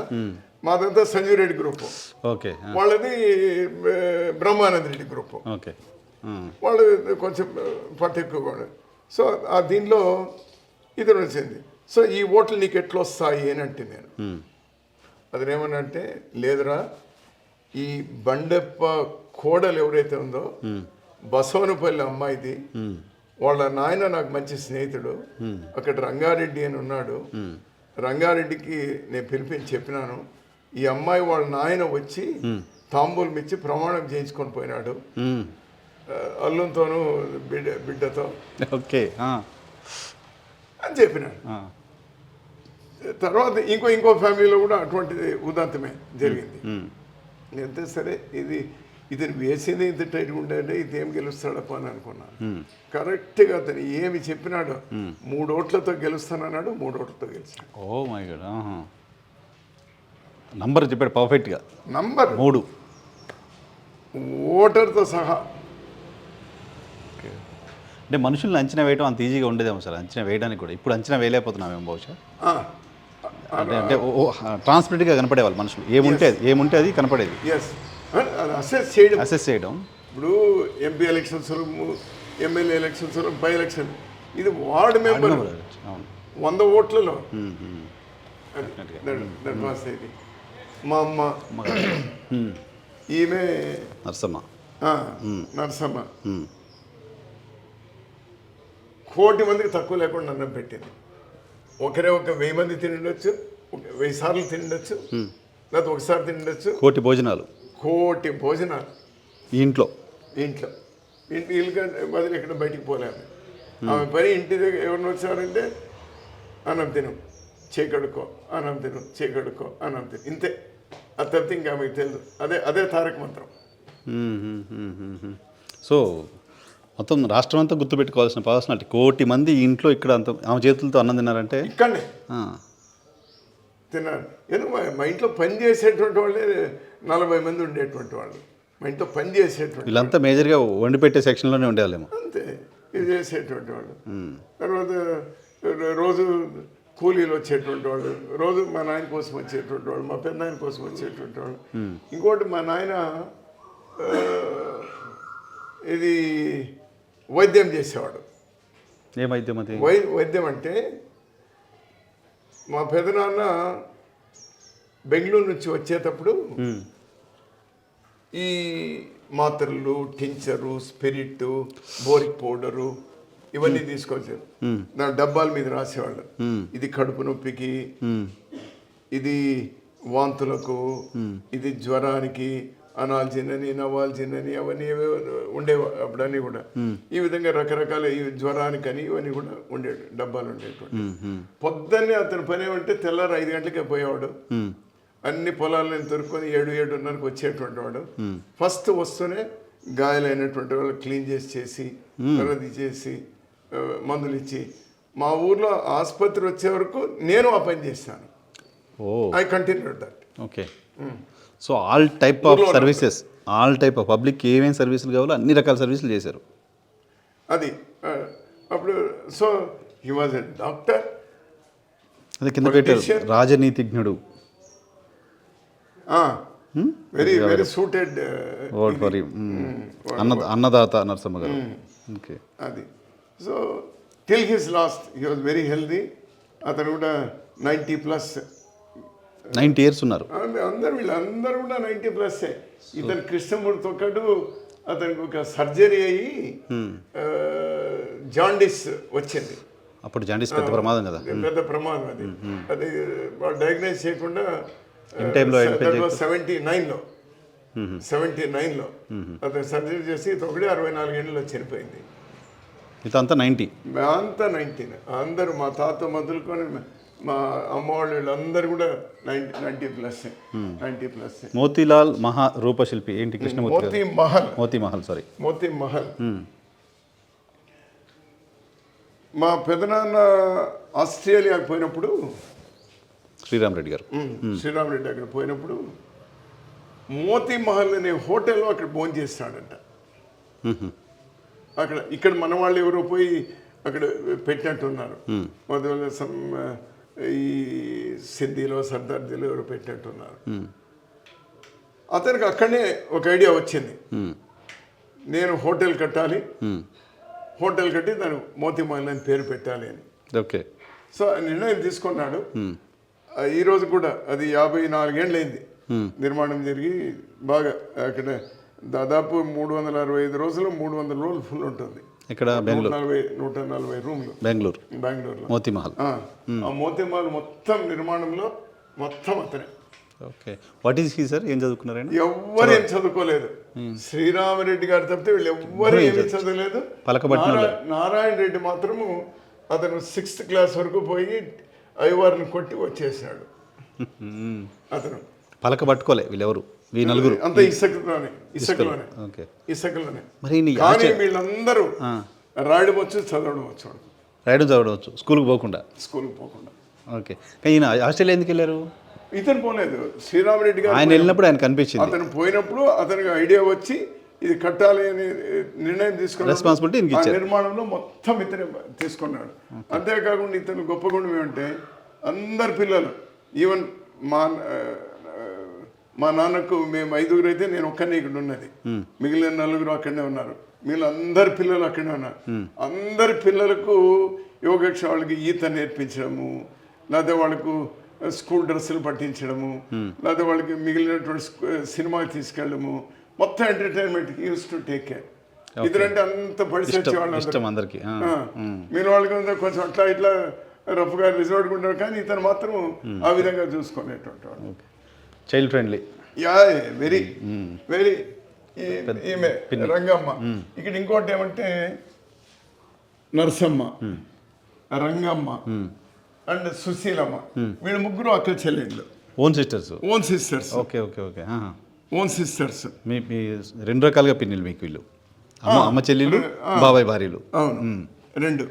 మాదంతా సంజీవ్ రెడ్డి గ్రూపు, వాళ్ళది బ్రహ్మానంద రెడ్డి గ్రూపు. వాళ్ళు కొంచెం పట్టు ఎక్కువ. సో ఆ దీనిలో ఇది వచ్చింది. సో ఈ ఓట్లు నీకు ఎట్లా వస్తాయి అని అంటే నేను అదేమన్నా అంటే, లేదురా ఈ బండెప్ప కోడలు ఎవరైతే ఉందో బసవనపల్లి అమ్మాయిది, వాళ్ళ నాయన నాకు మంచి స్నేహితుడు, అక్కడ రంగారెడ్డి అని ఉన్నాడు. రంగారెడ్డికి నేను పిలిపించి చెప్పినాను, ఈ అమ్మాయి వాళ్ళ నాయన వచ్చి తాంబూలం ఇచ్చి ప్రమాణం చేయించుకొని పోయినాడు అల్లుతోనూ బిడ్డతో అని చెప్పినాడు. తర్వాత ఇంకో ఫ్యామిలీలో కూడా అటువంటిది ఉదాంతమే జరిగింది. నేనంతే సరే ఇది వేసింది ఇంత టైట్గా ఉండే ఇది ఏం గెలుస్తాడప్ప అని అనుకున్నాను. కరెక్ట్గా అతను ఏమి చెప్పినాడో 3 ఓట్లతో గెలుస్తానన్నాడు, 3 ఓట్లతో గెలిచాడు. ఓ మై గాడ్. నంబర్ చెప్పాడు పర్ఫెక్ట్గా. నంబర్ 3 ఓటర్తో సహా. అంటే మనుషుల్ని అంచనా వేయడం అంత ఈజీగా ఉండేదేమో సార్, అంచనా వేయడానికి కూడా. ఇప్పుడు అంచనా వేయలేకపోతున్నామేమో బహుశా. అంటే ట్రాన్స్పరెంట్గా కనపడేవాళ్ళు మనుషులు, ఏముంటే అది కనపడేది. అసెస్ చేయడం. ఇప్పుడు MP elections, MLA elections, by election, ఇది వార్డు మెంబర్ 100 ఓట్లలో. మా అమ్మ ఈమె నరసమ్మ. 1,000,000 మందికి తక్కువ లేకుండా అన్నం పెట్టింది. ఒకరే 1,000 మంది తిండొచ్చు, 1000 సార్లు తిండొచ్చు, లేకపోతే ఒకసారి తిండొచ్చు. 1,000,000 భోజనాలు. 1,000,000 భోజనాలు ఇంట్లో ఇల్లు బదిలీ ఎక్కడ బయటికి పోలేము. ఆమె పని ఇంటి దగ్గర ఎవరిని వచ్చారంటే అన్నం తిను, చేకడుకో, అన్నం తిను, చేకడుకో, అన్నం తిను, ఇంతే. అది తప్పితే ఇంకా ఆమెకు తెలుసు. అదే తారక మంత్రం. సో మొత్తం రాష్ట్రం అంతా గుర్తుపెట్టుకోవాల్సిన పర్సనాలిటీ. 1,000,000 మంది ఇంట్లో ఇక్కడ అంత ఆమె చేతులతో అన్నం తిన్నారంటే ఇక్కడనే తిన్నారు. ఎందుకు మా ఇంట్లో పని చేసేటువంటి వాళ్ళే 40 మంది ఉండేటువంటి వాళ్ళు. మా ఇంట్లో పని చేసేటువంటి వీళ్ళంతా మేజర్గా వండి పెట్టే సెక్షన్లోనే ఉండేవాళ్ళేమో. అంతే, ఇది చేసేటువంటి వాళ్ళు. తర్వాత రోజు కూలీలు వచ్చేటువంటి వాళ్ళు, రోజు మా నాయన కోసం వచ్చేటువంటి వాళ్ళు, మా పెద్ద ఆయన కోసం వచ్చేటువంటి వాళ్ళు. ఇంకోటి మా నాయన ఇది వైద్యం చేసేవాడు. ఏ వైద్యం? అది వైద్యం అంటే మా పెదనాన్న బెంగళూరు నుంచి వచ్చేటప్పుడు ఈ మాత్రలు, టించరు, స్పిరిట్, బోరిక్ పౌడరు ఇవన్నీ తీసుకొచ్చారు. నా డబ్బాల మీద రాసేవాళ్ళు, ఇది కడుపు నొప్పికి, ఇది వాంతులకు, ఇది జ్వరానికి, అనాల్జిన్ అని, నవాల్జిన్ అని, అవన్నీ ఉండేవి అప్పుడన్నీ కూడా. ఈ విధంగా రకరకాల ఈ జ్వరానికని ఇవన్నీ కూడా ఉండేవి, డబ్బాలు ఉండేటువంటి. పొద్దున్నే అతని పని ఏమంటే తెల్లారు 5 గంటలకే పోయేవాడు, అన్ని పొలాలను తొరుక్కొని 7-7:30కు వచ్చేటువంటి వాడు. ఫస్ట్ వస్తూనే గాయాలైనటువంటి వాళ్ళు క్లీన్ చేసి రద్దు చేసి మందులు ఇచ్చి, మా ఊర్లో ఆసుపత్రి వచ్చే వరకు నేను ఆ పని చేస్తాను. I continue that. Okay. So all type of services, all type of public ఏమేమి సర్వీసులు కావాలో అన్ని రకాల సర్వీసులు చేశారు. అది అప్పుడు so he was a doctor. అదే కింద పెట్టారు రాజనీతిజ్ఞుడు. Very very suited word for him. అన్నదాత నరసమ్మ గారు. ఓకే. అది so till his last he was very healthy. అతను కూడా 90+. 90 years ఉన్నారు. వీళ్ళందరూ కూడా 90+. ఇతను కృష్ణమూర్తితో పాటు అతనికి ఒక సర్జరీ అయ్యి జాండిస్ వచ్చింది. అప్పుడు జాండిస్ పెద్ద ప్రమాదం కదా. పెద్ద ప్రమాదం అది. అది వాళ్ళు డయాగ్నైజ్ చేయకుండా 79లో అతను సర్జరీ చేసి ఒకటి 64 ఏళ్ళలో చనిపోయింది. ఇదంతా 90. అంతా 90. అందరూ మా తాత మొదలుకొని మా అమ్మ వాళ్ళు వీళ్ళందరూ కూడా 90+. మోతీలాల్ రూపశిల్పి ఏంటి? కృష్ణమూర్తి మోతీ మహల్. మా పెదనాన్న ఆస్ట్రేలియాకి పోయినప్పుడు, శ్రీరామరెడ్డి గారు అక్కడ పోయినప్పుడు మోతీ మహల్ అనే హోటల్లో అక్కడ భోజనం చేస్తాడంట. ఇక్కడ మన వాళ్ళు ఎవరో పోయి అక్కడ పెట్టినట్టున్నారు. మొదలు ఈ సింధీలో సర్దార్జీలో ఎవరు పెట్టినట్టున్నారు. అతనికి అక్కడనే ఒక ఐడియా వచ్చింది, నేను హోటల్ కట్టాలి, హోటల్ కట్టి దానికి మోతీ మహల్ అని పేరు పెట్టాలి అని. ఓకే. సో నిర్ణయం తీసుకున్నాడు. ఈరోజు కూడా అది 54 ఏళ్ళైంది నిర్మాణం జరిగి. బాగా అక్కడ దాదాపు 365 రోజులు 300 రోజులు ఫుల్ ఉంటుంది. ఇక్కడ 140 రూమ్లు బెంగళూరులో మోతీ మహల్. ఆ మోతీ మహల్ మొత్తం నిర్మాణంలో మొత్తం అతనే. Okay. What is he sir? ఏం చదువుకున్నారు? ఎవ్వరు ఏం చదువుకోలేదు. శ్రీరామరెడ్డి గారు తప్పితే వీళ్ళు ఎవ్వరు ఏమీ చదవలేదు. నారాయణ రెడ్డి మాత్రము అతను 6th క్లాస్ వరకు పోయి ఐవారిని కొట్టి వచ్చేసాడు. అతను పలక పట్టుకోలే వీళ్ళెవరు, ఈ నలుగురు అంత ఇసుకలోనే. మరి కానీ వీళ్ళందరూ రాయడం వచ్చు, చదవడం వచ్చు. స్కూల్కి పోకుండా. ఓకే. కానీ ఈయన ఆస్ట్రేలియా ఎందుకు వెళ్ళారు? ఇతను పోలేదు. శ్రీరామరెడ్డి గారు ఆయన వెళ్ళినప్పుడు ఆయన కనిపించింది. అతను పోయినప్పుడు అతనికి ఐడియా వచ్చి ఇది కట్టాలి అని నిర్ణయం తీసుకున్నాడు. రెస్పాన్సిబిలిటీ నిర్మాణంలో మొత్తం ఇతనే తీసుకున్నాడు. అంతేకాకుండా ఇతను గొప్ప గుణం ఏమంటే అందరు పిల్లలు, ఈవెన్ మా నాన్నకు మేము 5గురు అయితే నేను ఒక్కనే ఇక్కడ ఉన్నది, మిగిలిన 4 అక్కడనే ఉన్నారు. వీళ్ళందరి పిల్లలు అక్కడనే ఉన్నారు. అందరి పిల్లలకు యోగక్ష వాళ్ళకి ఈత నేర్పించడము, లేదా వాళ్ళకు స్కూల్ డ్రెస్సులు పట్టించడము, లేదా వాళ్ళకి మిగిలినటువంటి సినిమాకి తీసుకెళ్ళడము, మొత్తం ఎంటర్టైన్మెంట్కి యూస్ టు టేక్ కేర్. ఇద్దరంటే అంత పరిస్థితి అందరికి. మీరు వాళ్ళకి కొంచెం అట్లా ఇట్లా రఫ్గా రిజర్వ్ ఉంటారు, కానీ ఇతను మాత్రం ఆ విధంగా చూసుకునేటువంటి వాడు. Child friendly. Very very. ఈమె రంగమ్మ. ఇక్కడ ఇంకోటి ఏమంటే నరసమ్మ, రంగమ్మ అండ్ సుశీలమ్మ, వీళ్ళు ముగ్గురు అక్క చెల్లెళ్ళు. Own sisters. Okay. Own sisters. మీ 2 రకాలుగా పిన్నిలు మీకు వీళ్ళు, అమ్మ చెల్లెళ్ళు, బాబాయ్ భార్యలు. అవును, 2.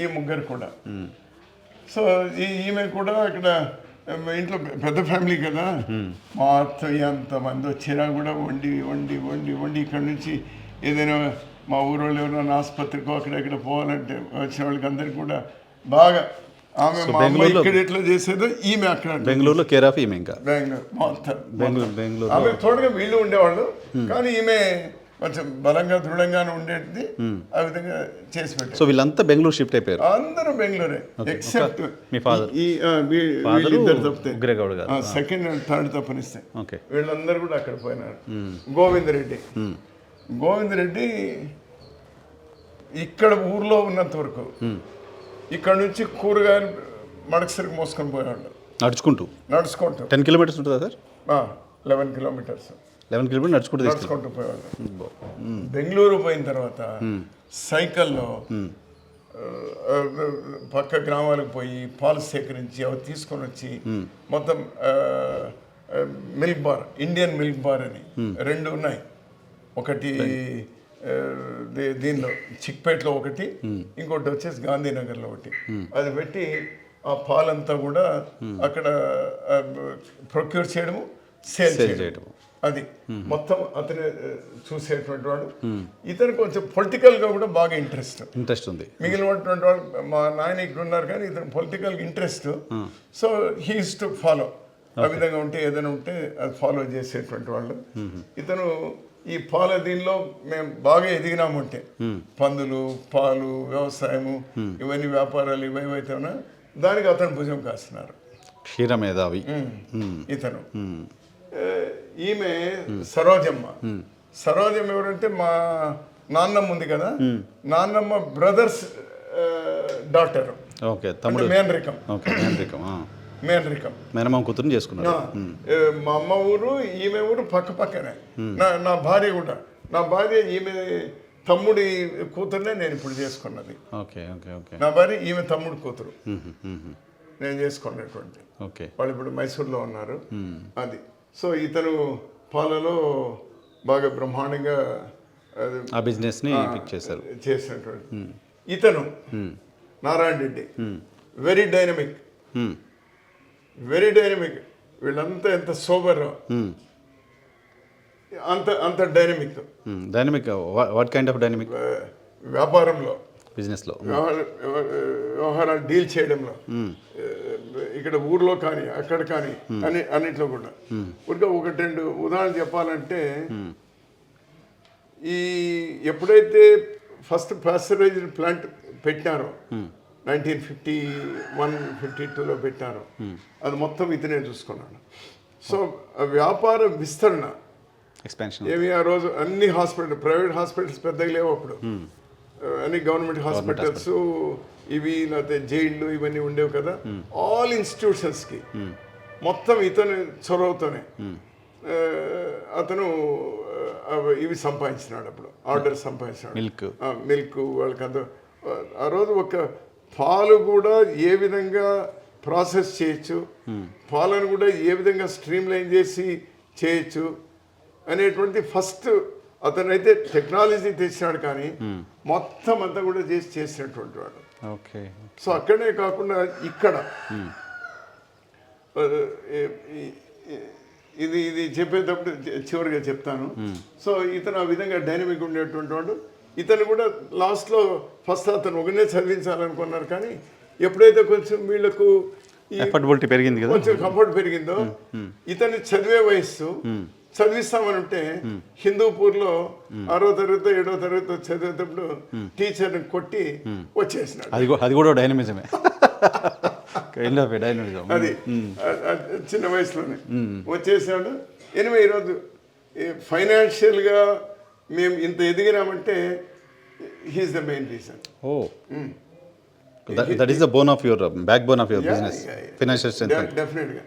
ఈ ముగ్గురు కూడా. సో ఈమె కూడా ఇక్కడ ఇంట్లో పెద్ద ఫ్యామిలీ కదా, మొత్తం ఎంతమంది వచ్చినా కూడా వండి ఇక్కడ నుంచి ఏదైనా మా ఊరు వాళ్ళు ఎవరైనా ఆసుపత్రికో అక్కడెక్కడ పోవాలంటే వచ్చిన వాళ్ళకి అందరికి కూడా బాగా ఆమె ఇక్కడ ఎట్లా చేసేదో ఈమె అక్కడ బెంగళూరులో కేర్ ఆఫ్ ఈమె. ఇంకా బెంగళూరు ఆమె తోడుగా వీళ్ళు ఉండేవాళ్ళు, కానీ ఈమె కొంచెం బలంగా దృఢంగానే ఉండేది ఆ విధంగా చేసి పెట్టారు. సో వీళ్ళంతా బెంగళూరు షిఫ్ట్ అయిపోయారు. అందరూ బెంగళూరే ఎక్సెప్ట్ మీ ఫాదర్ వీళ్ళిద్దరు తప్పితే ఉగ్రగౌడ్ గారు సెకండ్ అండ్ థర్డ్ తప్పనిస్తే ఓకే. వీళ్ళందరూ కూడా అక్కడ పోయినారు. గోవిందరెడ్డి ఇక్కడ ఊర్లో ఉన్నంత వరకు ఇక్కడ నుంచి కూరగాయలు మడకసరికి మోసుకొని పోయేవాళ్ళు నడుచుకుంటూ 10 కిలోమీటర్స్ ఉంటుందా సార్? 11 కిలోమీటర్స్ 11 కిలోమీటర్స్ నడుచుకుంటూ పోయేవాళ్ళు. బెంగళూరు పోయిన తర్వాత సైకిల్లో పక్క గ్రామాలకు పోయి పాలు సేకరించి అవి తీసుకొని వచ్చి మొత్తం milk bar, Indian milk bar అని 2 ఉన్నాయి. ఒకటి దీనిలో చిక్పేటలో ఒకటి, ఇంకోటి వచ్చేసి గాంధీనగర్లో ఒకటి. అది పెట్టి ఆ పాలంతా కూడా అక్కడ ప్రొక్యూర్ చేయడము, సేల్ చేయడం, అది మొత్తం అతను చూసేటువంటి వాడు. ఇతను కొంచెం పొలిటికల్గా కూడా బాగా ఇంట్రెస్ట్ ఉంది. మిగిలినటువంటి వాళ్ళు మా నాయన ఇక్కడ ఉన్నారు కానీ ఇతను political interest. So he is to follow. ఆ విధంగా ఉంటే ఏదైనా ఉంటే అది ఫాలో చేసేటువంటి వాళ్ళు. ఇతను ఈ పాల దీనిలో మేము బాగా ఎదిగినామంటే పందులు, పాలు, వ్యవసాయము, ఇవన్నీ వ్యాపారాలు ఇవేవైతే ఉన్నా దానికి అతను భుజం కాస్తున్నారు. క్షీరమేధావి ఇతను. ఈమె సరోజమ్మ. సరోజమ్మ ఎవరంటే మా నాన్నమ్మ ఉంది కదా, నాన్నమ్మ బ్రదర్స్ డాటర్. మేనరికం మేనమామ కూతురుని చేసుకున్నారు. మా అమ్మ ఊరు ఈమె ఊరు పక్క పక్కనే. నా భార్య కూడా, నా భార్య ఈమె తమ్ముడి కూతురునే నేను ఇప్పుడు చేసుకున్నది. నా భార్య ఈమె తమ్ముడు కూతురు నేను చేసుకున్నటువంటి. వాళ్ళు ఇప్పుడు మైసూర్లో ఉన్నారు. అది. సో ఇతను పాలలో బాగా బ్రహ్మాండంగా ఆ బిజినెస్ ని చేసినటువంటి ఇతను నారాయణ రెడ్డి. Very dynamic. వీళ్ళంతా ఎంత సోబర్, అంత dynamic. What kind of dynamic? వ్యాపారంలో, బిజినెస్లో, వ్యవహారాలు డీల్ చేయడంలో, ఇక్కడ ఊర్లో కానీ అక్కడ కానీ అన్నిట్లో కూడా. ఒకటి 2 ఉదాహరణలు చెప్పాలంటే, ఈ ఎప్పుడైతే ఫస్ట్ పాస్చరైజ్డ్ ప్లాంట్ పెట్టినారో 1951-52లో పెట్టారు. అది మొత్తం ఇతనే చూసుకున్నాడు. సో వ్యాపార విస్తరణ, ఎక్స్పాన్షన్. ఏమి ఆ రోజు అన్ని హాస్పిటల్, ప్రైవేట్ హాస్పిటల్స్ పెద్దగా లేవు అప్పుడు. అన్ని గవర్నమెంట్ హాస్పిటల్స్, ఇవి లేకపోతే జైళ్ళు ఇవన్నీ ఉండేవి కదా. ఆల్ ఇన్స్టిట్యూషన్స్కి మొత్తం ఇతను చొరవతోనే అతను ఇవి సంపాదించినాడు. అప్పుడు ఆర్డర్ సంపాదించినాడు. మిల్క్ వాళ్ళకంత. ఆ రోజు ఒక పాలు కూడా ఏ విధంగా ప్రాసెస్ చేయొచ్చు, పాలను కూడా ఏ విధంగా స్ట్రీమ్ లైన్ చేసి చేయొచ్చు అనేటువంటి ఫస్ట్ అతనైతే టెక్నాలజీ తెచ్చినాడు. కానీ మొత్తం అంతా కూడా చేసినటువంటి వాడు. సో అక్కడనే కాకుండా ఇక్కడ ఇది చెప్పేటప్పుడు చివరిగా చెప్తాను. సో ఇతను ఆ విధంగా డైనమిక్ ఉండేటువంటి వాడు. ఇతను కూడా లాస్ట్లో ఫస్ట్ అతను ఒకనే చదివించాలనుకున్నారు. కానీ ఎప్పుడైతే కొంచెం వీళ్ళకు కొంచెం కంఫర్ట్ పెరిగిందో, ఇతన్ని చదివే వయస్సు చదివిస్తామని ఉంటే హిందూపూర్లో 6వ తరగతి 7వ తరగతి చదివేటప్పుడు టీచర్ని కొట్టి వచ్చేసినాడు. అది కూడా డైనమిజమే. అది చిన్న వయసులోనే వచ్చేసాడు. ఎనివే ఈరోజు ఫైనాన్షియల్గా మేము ఇంత ఎదిగినామంటే he is the main reason. That is the bone of your backbone of your business, financial strength. డెఫినెట్గా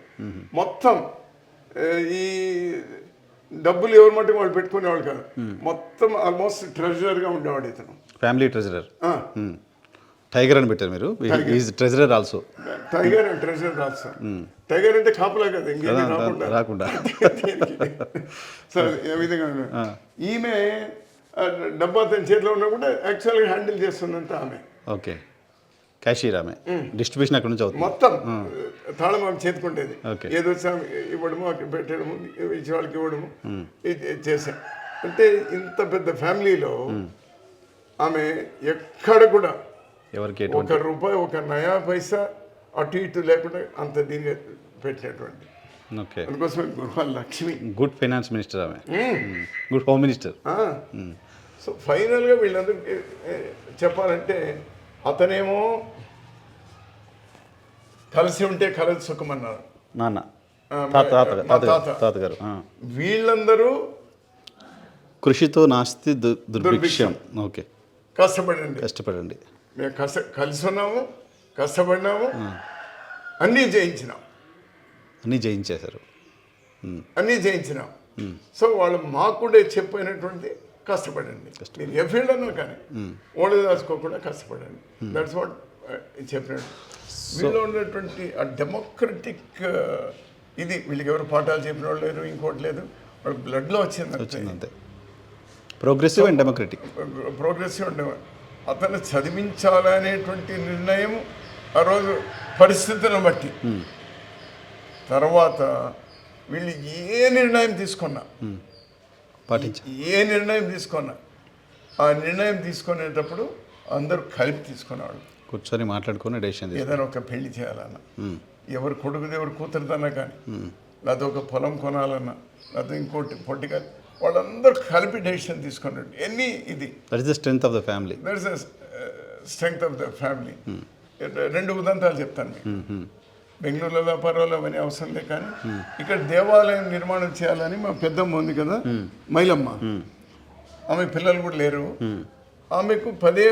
మొత్తం ఈ డబ్బులు ఎవరి మట్టుకు వాళ్ళు పెట్టుకునేవాళ్ళు కాదు. మొత్తం ఆల్మోస్ట్ ట్రెజరర్గా ఉండేవాడు ఇతను. Family treasurer. టైగర్ అని పెట్టారు మీరు. Is treasurer also. Tiger and treasurer also. Tiger అంటే కాపలా కదా, ఇంకేం రాకుండా. సో ఏ విధంగా ఈమె డబ్బా తన చేతిలో ఉన్నా కూడా యాక్చువల్గా హ్యాండిల్ చేస్తుందంట ఆమె. ఓకే. క్యాషియర్ ఆమె. డిస్ట్రిబ్యూషన్ అక్కడ నుంచి అవుతుంది. మొత్తం తాళం ఆమె చేతుకుంటేది. ఏదో వచ్చి ఇవ్వడము, అక్కడ పెట్టడము, ఇచ్చే వాళ్ళకి ఇవ్వడము చేశాం. అంటే ఇంత పెద్ద ఫ్యామిలీలో ఆమె ఎక్కడ కూడా ఎవరికి ₹1 ఒక నయా పైసా అటు ఇటు లేకుండా అంత దీన్ని పెట్టినటువంటి. ఓకే. అందుకోసమే గృహలక్ష్మి. గుడ్ ఫైనాన్స్ మినిస్టర్ ఆమె, గుడ్ హోమ్ మినిస్టర్. సో ఫైనల్గా వీళ్ళందరికీ చెప్పాలంటే అతనేమో కలిసి ఉంటే కలసి సుఖమన్నారు నాన్న, మా తాతగారు. వీళ్ళందరూ కృషితో నాస్తి దుర్భిక్షం. ఓకే. కష్టపడండి. మేము కలిసి ఉన్నాము, కష్టపడినాము, అన్నీ జయించినాం. అన్నీ జయించేశారు. అన్నీ జయించినాం. సో వాళ్ళు మాకు కూడా చెప్పినటువంటి కష్టపడండి, మీరు ఏ ఫీల్డ్ అన్నా కానీ ఓడి దాచుకోకుండా కష్టపడండి. దట్స్ వాట్ చెప్పినట్టు. వీళ్ళు ఉన్నటువంటి ఆ డెమోక్రటిక్ ఇది వీళ్ళకి ఎవరు పాఠాలు చెప్పిన వాళ్ళు లేరు, ఇంకోటి లేదు, వాళ్ళ బ్లడ్లో వచ్చింది. Progressive and democratic. Progressive and అతను చదివించాలనేటువంటి నిర్ణయం ఆ రోజు పరిస్థితులను బట్టి. తర్వాత వీళ్ళు ఏ నిర్ణయం తీసుకున్నా, ఆ నిర్ణయం తీసుకునేటప్పుడు అందరూ కలిపి తీసుకునేవాళ్ళు. కూర్చొని మాట్లాడుకుని డెసిషన్. ఏదైనా ఒక పెళ్లి చేయాలన్నా, ఎవరు కొడుకుది ఎవరు కూతురుదన్నా కానీ, లేకపోతే ఒక పొలం కొనాలన్నా, లేకపోతే ఇంకోటి పొట్టిగా, వాళ్ళందరూ కలిపి డెసిషన్ తీసుకున్నాడు. ఎన్ని ఇది that is the strength of the family. That is the strength of the family. 2 ఉదంతాలు చెప్తాను మీకు. బెంగళూరులో వ్యాపారాలు అవన్నీ అవసరం లేదు, కానీ ఇక్కడ దేవాలయం నిర్మాణం చేయాలని మా పెద్దమ్మ ఉంది కదా, మైలమ్మ, ఆమె పిల్లలు కూడా లేరు. ఆమెకు పదే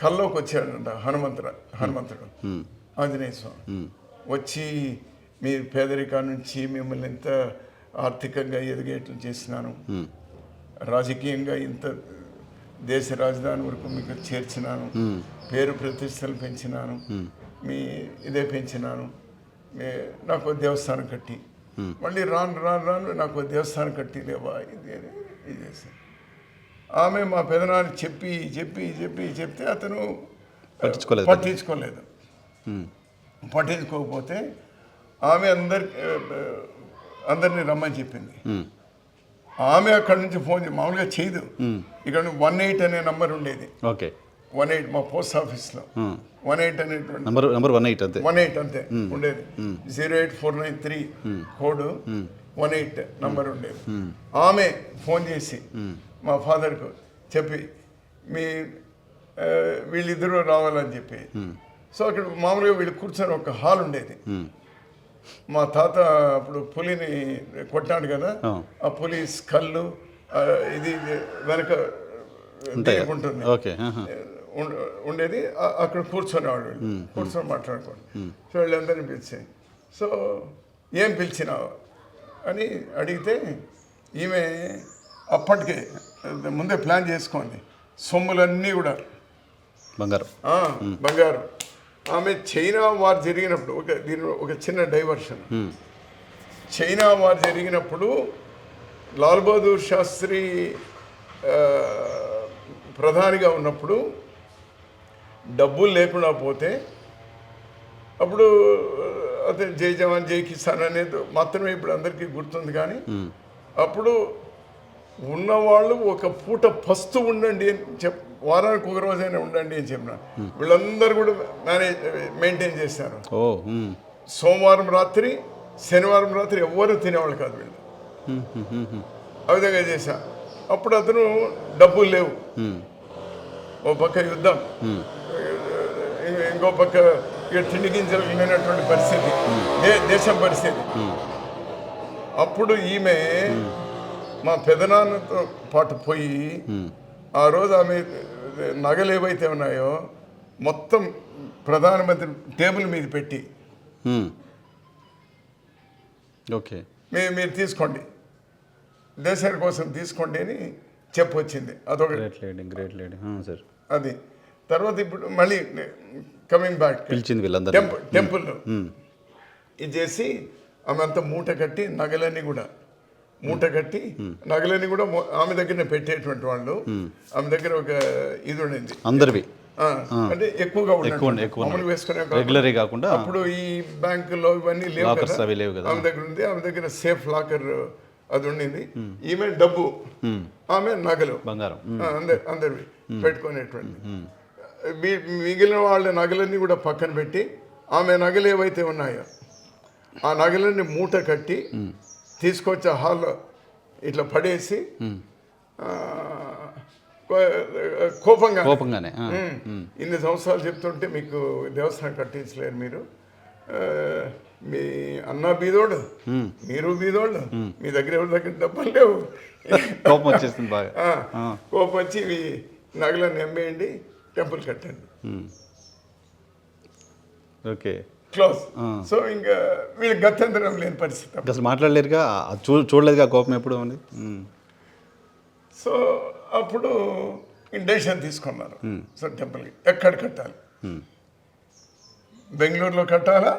కల్లోకి వచ్చాడంట హనుమంతుడు ఆంజనేయ స్వామి వచ్చి, మీ పేదరికా నుంచి మిమ్మల్ని ఎంత ఆర్థికంగా ఎదిగేట్లు చేసినాను, రాజకీయంగా ఇంత దేశ రాజధాని వరకు మీకు చేర్చినాను, పేరు ప్రతిష్టలు పెంచినాను, మీ ఇదే పెంచినాను, నాకు దేవస్థానం కట్టి, మళ్ళీ రాను నాకు దేవస్థానం కట్టి లేవా, ఇది చేశాను. ఆమె మా పెదనాన్ని చెప్తే అతను పట్టించుకోలేదు. పట్టించుకోకపోతే ఆమె అందరినీ రమ్మని చెప్పింది. ఆమె అక్కడి నుంచి ఫోన్ మామూలుగా చేయదు. ఇక్కడ 18 అనే నంబర్ ఉండేది. ఓకే. 18 మా పోస్ట్ ఆఫీస్లో 18 అనేటువంటి నంబర్ 18 అంతే ఉండేది. 08493 కోడ్ 18 నంబర్ ఉండేది. ఆమె ఫోన్ చేసి మా ఫాదర్కు చెప్పి, వీళ్ళిద్దరూ రావాలని చెప్పి. సో అక్కడ మామూలుగా వీళ్ళు కూర్చొని ఒక హాల్ ఉండేది. మా తాత అప్పుడు పులిని కొట్టాడు కదా, ఆ పులి స్కల్లు ఇది వెనక ఉంటుంది ఉండేది. అక్కడ కూర్చొనేవాడు, కూర్చొని మాట్లాడుకోండి. సో వీళ్ళందరినీ పిలిచాయి. సో ఏం పిలిచినావు అని అడిగితే, ఈమె అప్పటికే ముందే ప్లాన్ చేసుకోండి, సొమ్ములన్నీ కూడా బంగారం. ఆమె చైనా వార్ జరిగినప్పుడు ఒక చిన్న డైవర్షన్. చైనా వార్ జరిగినప్పుడు లాల్ బహదూర్ శాస్త్రి ప్రధానిగా ఉన్నప్పుడు డబ్బులు లేకుండా పోతే, అప్పుడు అదే జై జవాన్ జై కిసాన్ అనేది మాత్రమే ఇప్పుడు అందరికీ గుర్తుంది. కానీ అప్పుడు ఉన్నవాళ్ళు ఒక పూట పస్తు ఉండండి అని వారానికి ఒక రోజైనా ఉండండి అని చెప్పిన. వీళ్ళందరూ కూడా మెయింటైన్ చేశారు. సోమవారం రాత్రి, శనివారం రాత్రి ఎవ్వరూ తినేవాళ్ళు కాదు వీళ్ళు. ఆ విధంగా చేశా. అప్పుడు అతను డబ్బులు లేవు, ఓ పక్క యుద్ధం, ఇంకో పక్క ఇక తిండి గింజలు లేనటువంటి పరిస్థితి, దేశం పరిస్థితి. అప్పుడు ఈమె మా పెదనాన్నతో పాటు పోయి, ఆ రోజు ఆమె నగలు ఏవైతే ఉన్నాయో మొత్తం ప్రధానమంత్రి టేబుల్ మీద పెట్టి, ఓకే మీరు తీసుకోండి, దేశం కోసం తీసుకోండి అని చెప్పొచ్చింది. అదొక గ్రేట్ లేడీ సార్. అది తర్వాత ఇప్పుడు మళ్ళీ కమింగ్ బ్యాక్ టెంపుల్లో ఇది చేసి ఆమె అంతా మూట కట్టి నగలన్నీ కూడా ఆమె దగ్గర పెట్టేటువంటి వాళ్ళు. ఆమె దగ్గర ఒక ఇది ఉండేది, అందరివి అంటే ఎక్కువగా రెగ్యులర్ కాకుండా. అప్పుడు ఈ బ్యాంకులో ఇవన్నీ లేవు కదా, ఆమె దగ్గర ఉంది. ఆమె దగ్గర సేఫ్ లాకర్ అది ఉండింది. ఈమె డబ్బు, ఆమె నగలు, బంగారం అందరివి పెట్టుకునేటువంటి. మిగిలిన వాళ్ళ నగలన్నీ కూడా పక్కన పెట్టి, ఆమె నగలు ఏవైతే ఉన్నాయో ఆ నగలని మూట కట్టి తీసుకొచ్చి ఆ హాల్లో ఇట్లా పడేసి కోపంగానే ఇన్ని సంవత్సరాలు చెప్తుంటే మీకు దేవస్థానం కట్టించలేరు మీరు, మీ అన్న బీదోడు, మీరు బీదోళ్ళు, మీ దగ్గర ఎవరి దగ్గర డబ్బులు లేవు. కోపం వచ్చేస్తుంది బాగా. కోపం వచ్చి ఇవి నగలను అమ్మేయండి, టెంపుల్ కట్టండి. Okay, close. సో ఇంకా వీళ్ళకి గత్యంతరం లేని పరిస్థితి. అసలు మాట్లాడలేరుగా, చూడలేదుగా కోపం ఎప్పుడు ఉంది. సో అప్పుడు డెసిషన్ తీసుకున్నారు. సో టెంపుల్కి ఎక్కడ కట్టాలి, బెంగళూరులో కట్టాలా,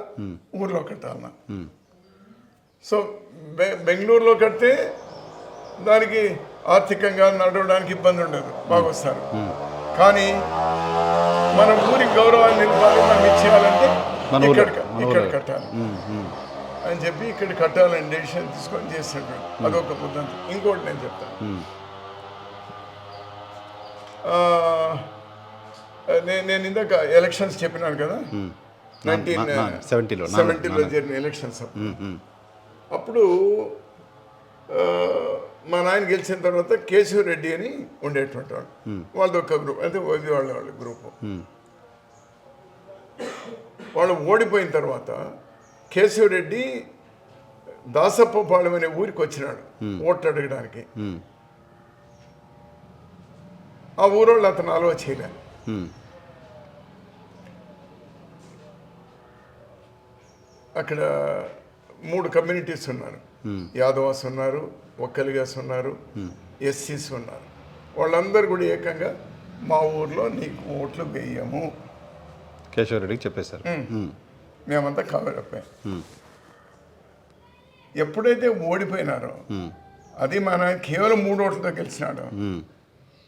ఊర్లో కట్టాలన్నా. సో బెంగళూరులో కడితే దానికి ఆర్థికంగా నడవడానికి ఇబ్బంది ఉండదు, బాగొస్తారు. కానీ మన ఊరి గౌరవాన్ని నిలపాలి, మనం ఇచ్చేయాలంటే ఇక్కడ కట్టాలి అని చెప్పి ఇక్కడ కట్టాలని డెసిషన్ తీసుకొని చేసినట్టు అదొక ముద్దంతి. ఇంకోటి నేను చెప్తాను, నేను ఇందాక ఎలక్షన్స్ చెప్పినాను కదా, 1970లో జరిగిన ఎలక్షన్స్. అప్పుడు మా నాయన గెలిచిన తర్వాత కేశవరెడ్డి అని ఉండేటువంటి వాళ్ళు, వాళ్ళది ఒక గ్రూప్, అయితే వాళ్ళ గ్రూపు. వాళ్ళు ఓడిపోయిన తర్వాత కేశవరెడ్డి దాసప్పపాలెం అనే ఊరికి వచ్చినాడు ఓట్లు అడగడానికి. ఆ ఊరోళ్ళు అతను ఆలోచన చేయలే. అక్కడ 3 కమ్యూనిటీస్ ఉన్నారు, యాదవాస్ ఉన్నారు, ఒక్కలిగాస్ ఉన్నారు, ఎస్సీస్ ఉన్నారు. వాళ్ళందరూ కూడా ఏకంగా మా ఊర్లో నీకు ఓట్లు వేయము కేశవరెడ్డికి చెప్పేశారు. మేమంతా కవరప్పే. ఎప్పుడైతే ఓడిపోయినారో, అది మన కేవలం 3 ఓట్లతో గెలిచినాడు.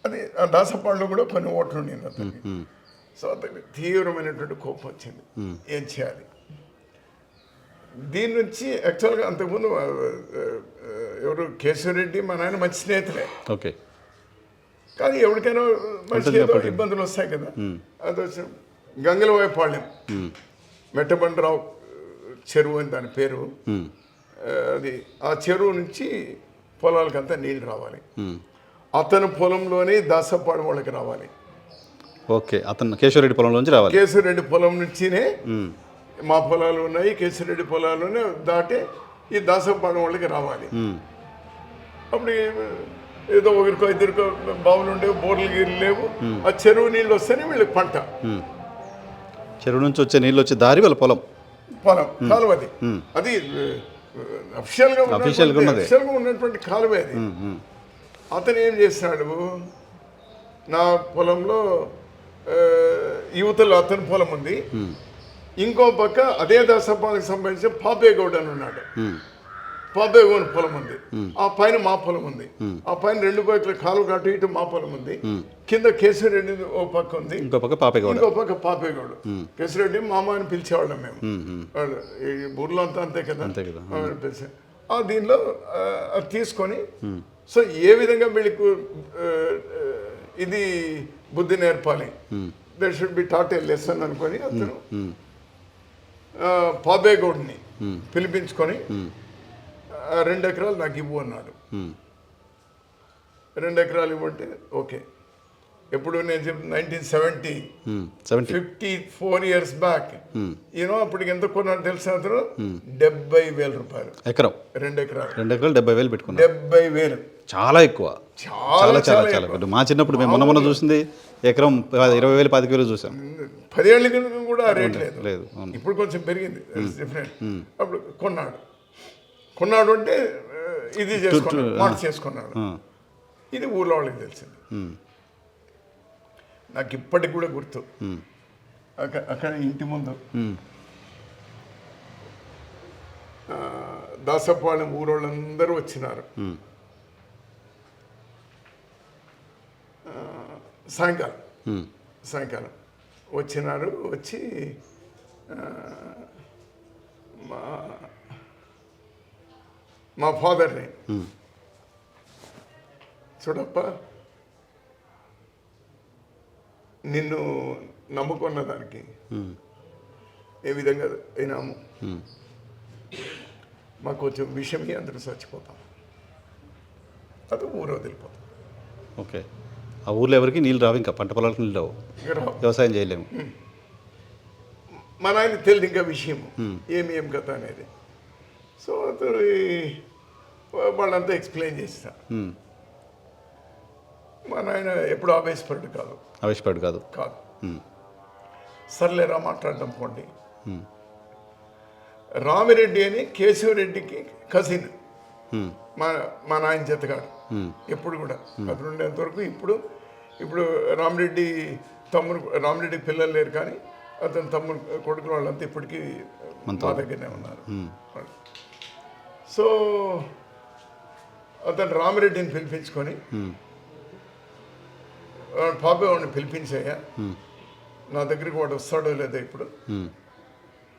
అది ఆ దాసపాడులో కూడా కొన్ని ఓట్లు ఉండింది అతనికి. సో అతనికి తీవ్రమైనటువంటి కోపం వచ్చింది, ఏం చేయాలి. దీని నుంచి యాక్చువల్గా అంతకుముందు ఎవరు కేశవరెడ్డి మా నాయన మంచి స్నేహితులే. ఓకే, కానీ ఎవరికైనా మంచి ఇబ్బందులు వస్తాయి కదా. అది వచ్చి గంగలవాయపాళ్యం, మెట్టబండరావు చెరువు అని దాని పేరు. అది ఆ చెరువు నుంచి పొలాలకంతా నీళ్ళు రావాలి. అతని పొలంలోనే దాసపాడు వాళ్ళకి రావాలి. ఓకే, అతను కేశవరెడ్డి పొలంలోంచి రావాలి. కేశవరెడ్డి పొలం నుంచినే మా పొలాలు ఉన్నాయి, కేశవరెడ్డి పొలాల్లోనే దాటి ఈ దాసపాడు వాళ్ళకి రావాలి. అప్పుడు ఏదో ఒకరికో ఇద్దరికో బావులు ఉండేవి, బోర్లు గీర్లు లేవు. ఆ చెరువు నీళ్ళు వస్తేనే వీళ్ళకి పంట. చెరువు నుంచి వచ్చే నీళ్ళు వచ్చే దారి వాళ్ళ పొలం కాలువది. అది అఫిషియల్గా ఉన్నటువంటి కాలువే అది. అతను ఏం చేస్తున్నాడు, నా పొలంలో యువతలో అతని పొలం ఉంది, ఇంకో పక్క అదే దాసపాలకు సంబంధించిన పాపేగౌడ్ అని ఉన్నాడు. పాపేగౌడ్ పొలం ఉంది, ఆ పైన మా పొలం ఉంది. ఆ పైన 2 పక్కల కాలువ అటు ఇటు మా పొలం ఉంది. కింద కేశవరెడ్డి ఓ పక్క ఉంది, ఇంకో పక్క పాపేగౌడ్. కేశవరెడ్డి మామ అని పిలిచేవాళ్ళం మేము, ఈ ఊర్లో అంతే కదా. ఆ దీనిలో అది తీసుకొని, సో ఏ విధంగా వీళ్ళకు ఇది బుద్ధి నేర్పాలి, that should be taught a lesson అనుకొని అతను పాబేగౌడ్ని పిలిపించుకొని 2 ఎకరాలు నాకు ఇవ్వు అన్నాడు. 2 ఎకరాలు ఇవ్వంటే ఓకే. ఎప్పుడు నేను చెప్పి 1970, 54 years బ్యాక్. ఈయనో అప్పటికి ఎంత కొన్నాడు తెలుసా అతను? 70,000 రూపాయలు ఎకరం. 2 ఎకరాలు 70,000 పెట్టుకున్నాడు. 70,000 చాలా ఎక్కువ, చాలా చాలా చాలా. మా చిన్నప్పుడు మేము మొన్న చూసింది ఎకరం 20,000 10,000 చూసాం. 10 ఏళ్ళ కింద కూడా రేట్ లేదు, ఇప్పుడు కొంచెం పెరిగింది, డిఫరెంట్. అప్పుడు కొన్నాడు అంటే ఇది చేసుకున్నాడు. ఇది ఊర్లో వాళ్ళకి తెలిసింది. నాకు ఇప్పటికి కూడా గుర్తు, అక్కడ ఇంటి ముందు దాసపాలెం ఊరోళ్ళందరూ వచ్చినారు. సాయంకాలం వచ్చినారు. వచ్చి మా ఫాదర్ని, చూడప్ప నిన్ను నమ్ముకున్న దానికి ఏ విధంగా అయినాము, మాకు కొంచెం విషయం అందరూ చచ్చిపోతాం, అది ఊరు వదిలిపోతాం. ఓకే. ఆ ఊర్లో ఎవరికి నీళ్ళు రావు, ఇంకా పంట పొలాలకు నీళ్ళు రావు, ఇంకా రావు. వ్యవసాయం చేయలేము. మా నాయన తెలియదు ఇంకా విషయం ఏం కథ అనేది. సో అతను వాళ్ళంతా ఎక్స్ప్లెయిన్ చేస్తా. మా నాయన ఎప్పుడు ఆవేశపడు కాదు, ఆవేశపడు కాదు. కాదు సర్లేరా మాట్లాడడం పోండి. రామిరెడ్డి అని కేశవరెడ్డికి కజిన్, మా నాయన జతగాడు. ఎప్పుడు కూడా అతను ఉండేంత వరకు. ఇప్పుడు రామిరెడ్డి తమ్ముడు, రామిరెడ్డికి పిల్లలు లేరు కానీ అతని తమ్ముడు కొడుకులు వాళ్ళంతా ఇప్పటికీ మా దగ్గరనే ఉన్నారు. సో అతను రామిరెడ్డిని పిలిపించుకొని, పాపే వాడిని పిలిపించాయా, నా దగ్గరికి వాడు వస్తాడో లేదో ఇప్పుడు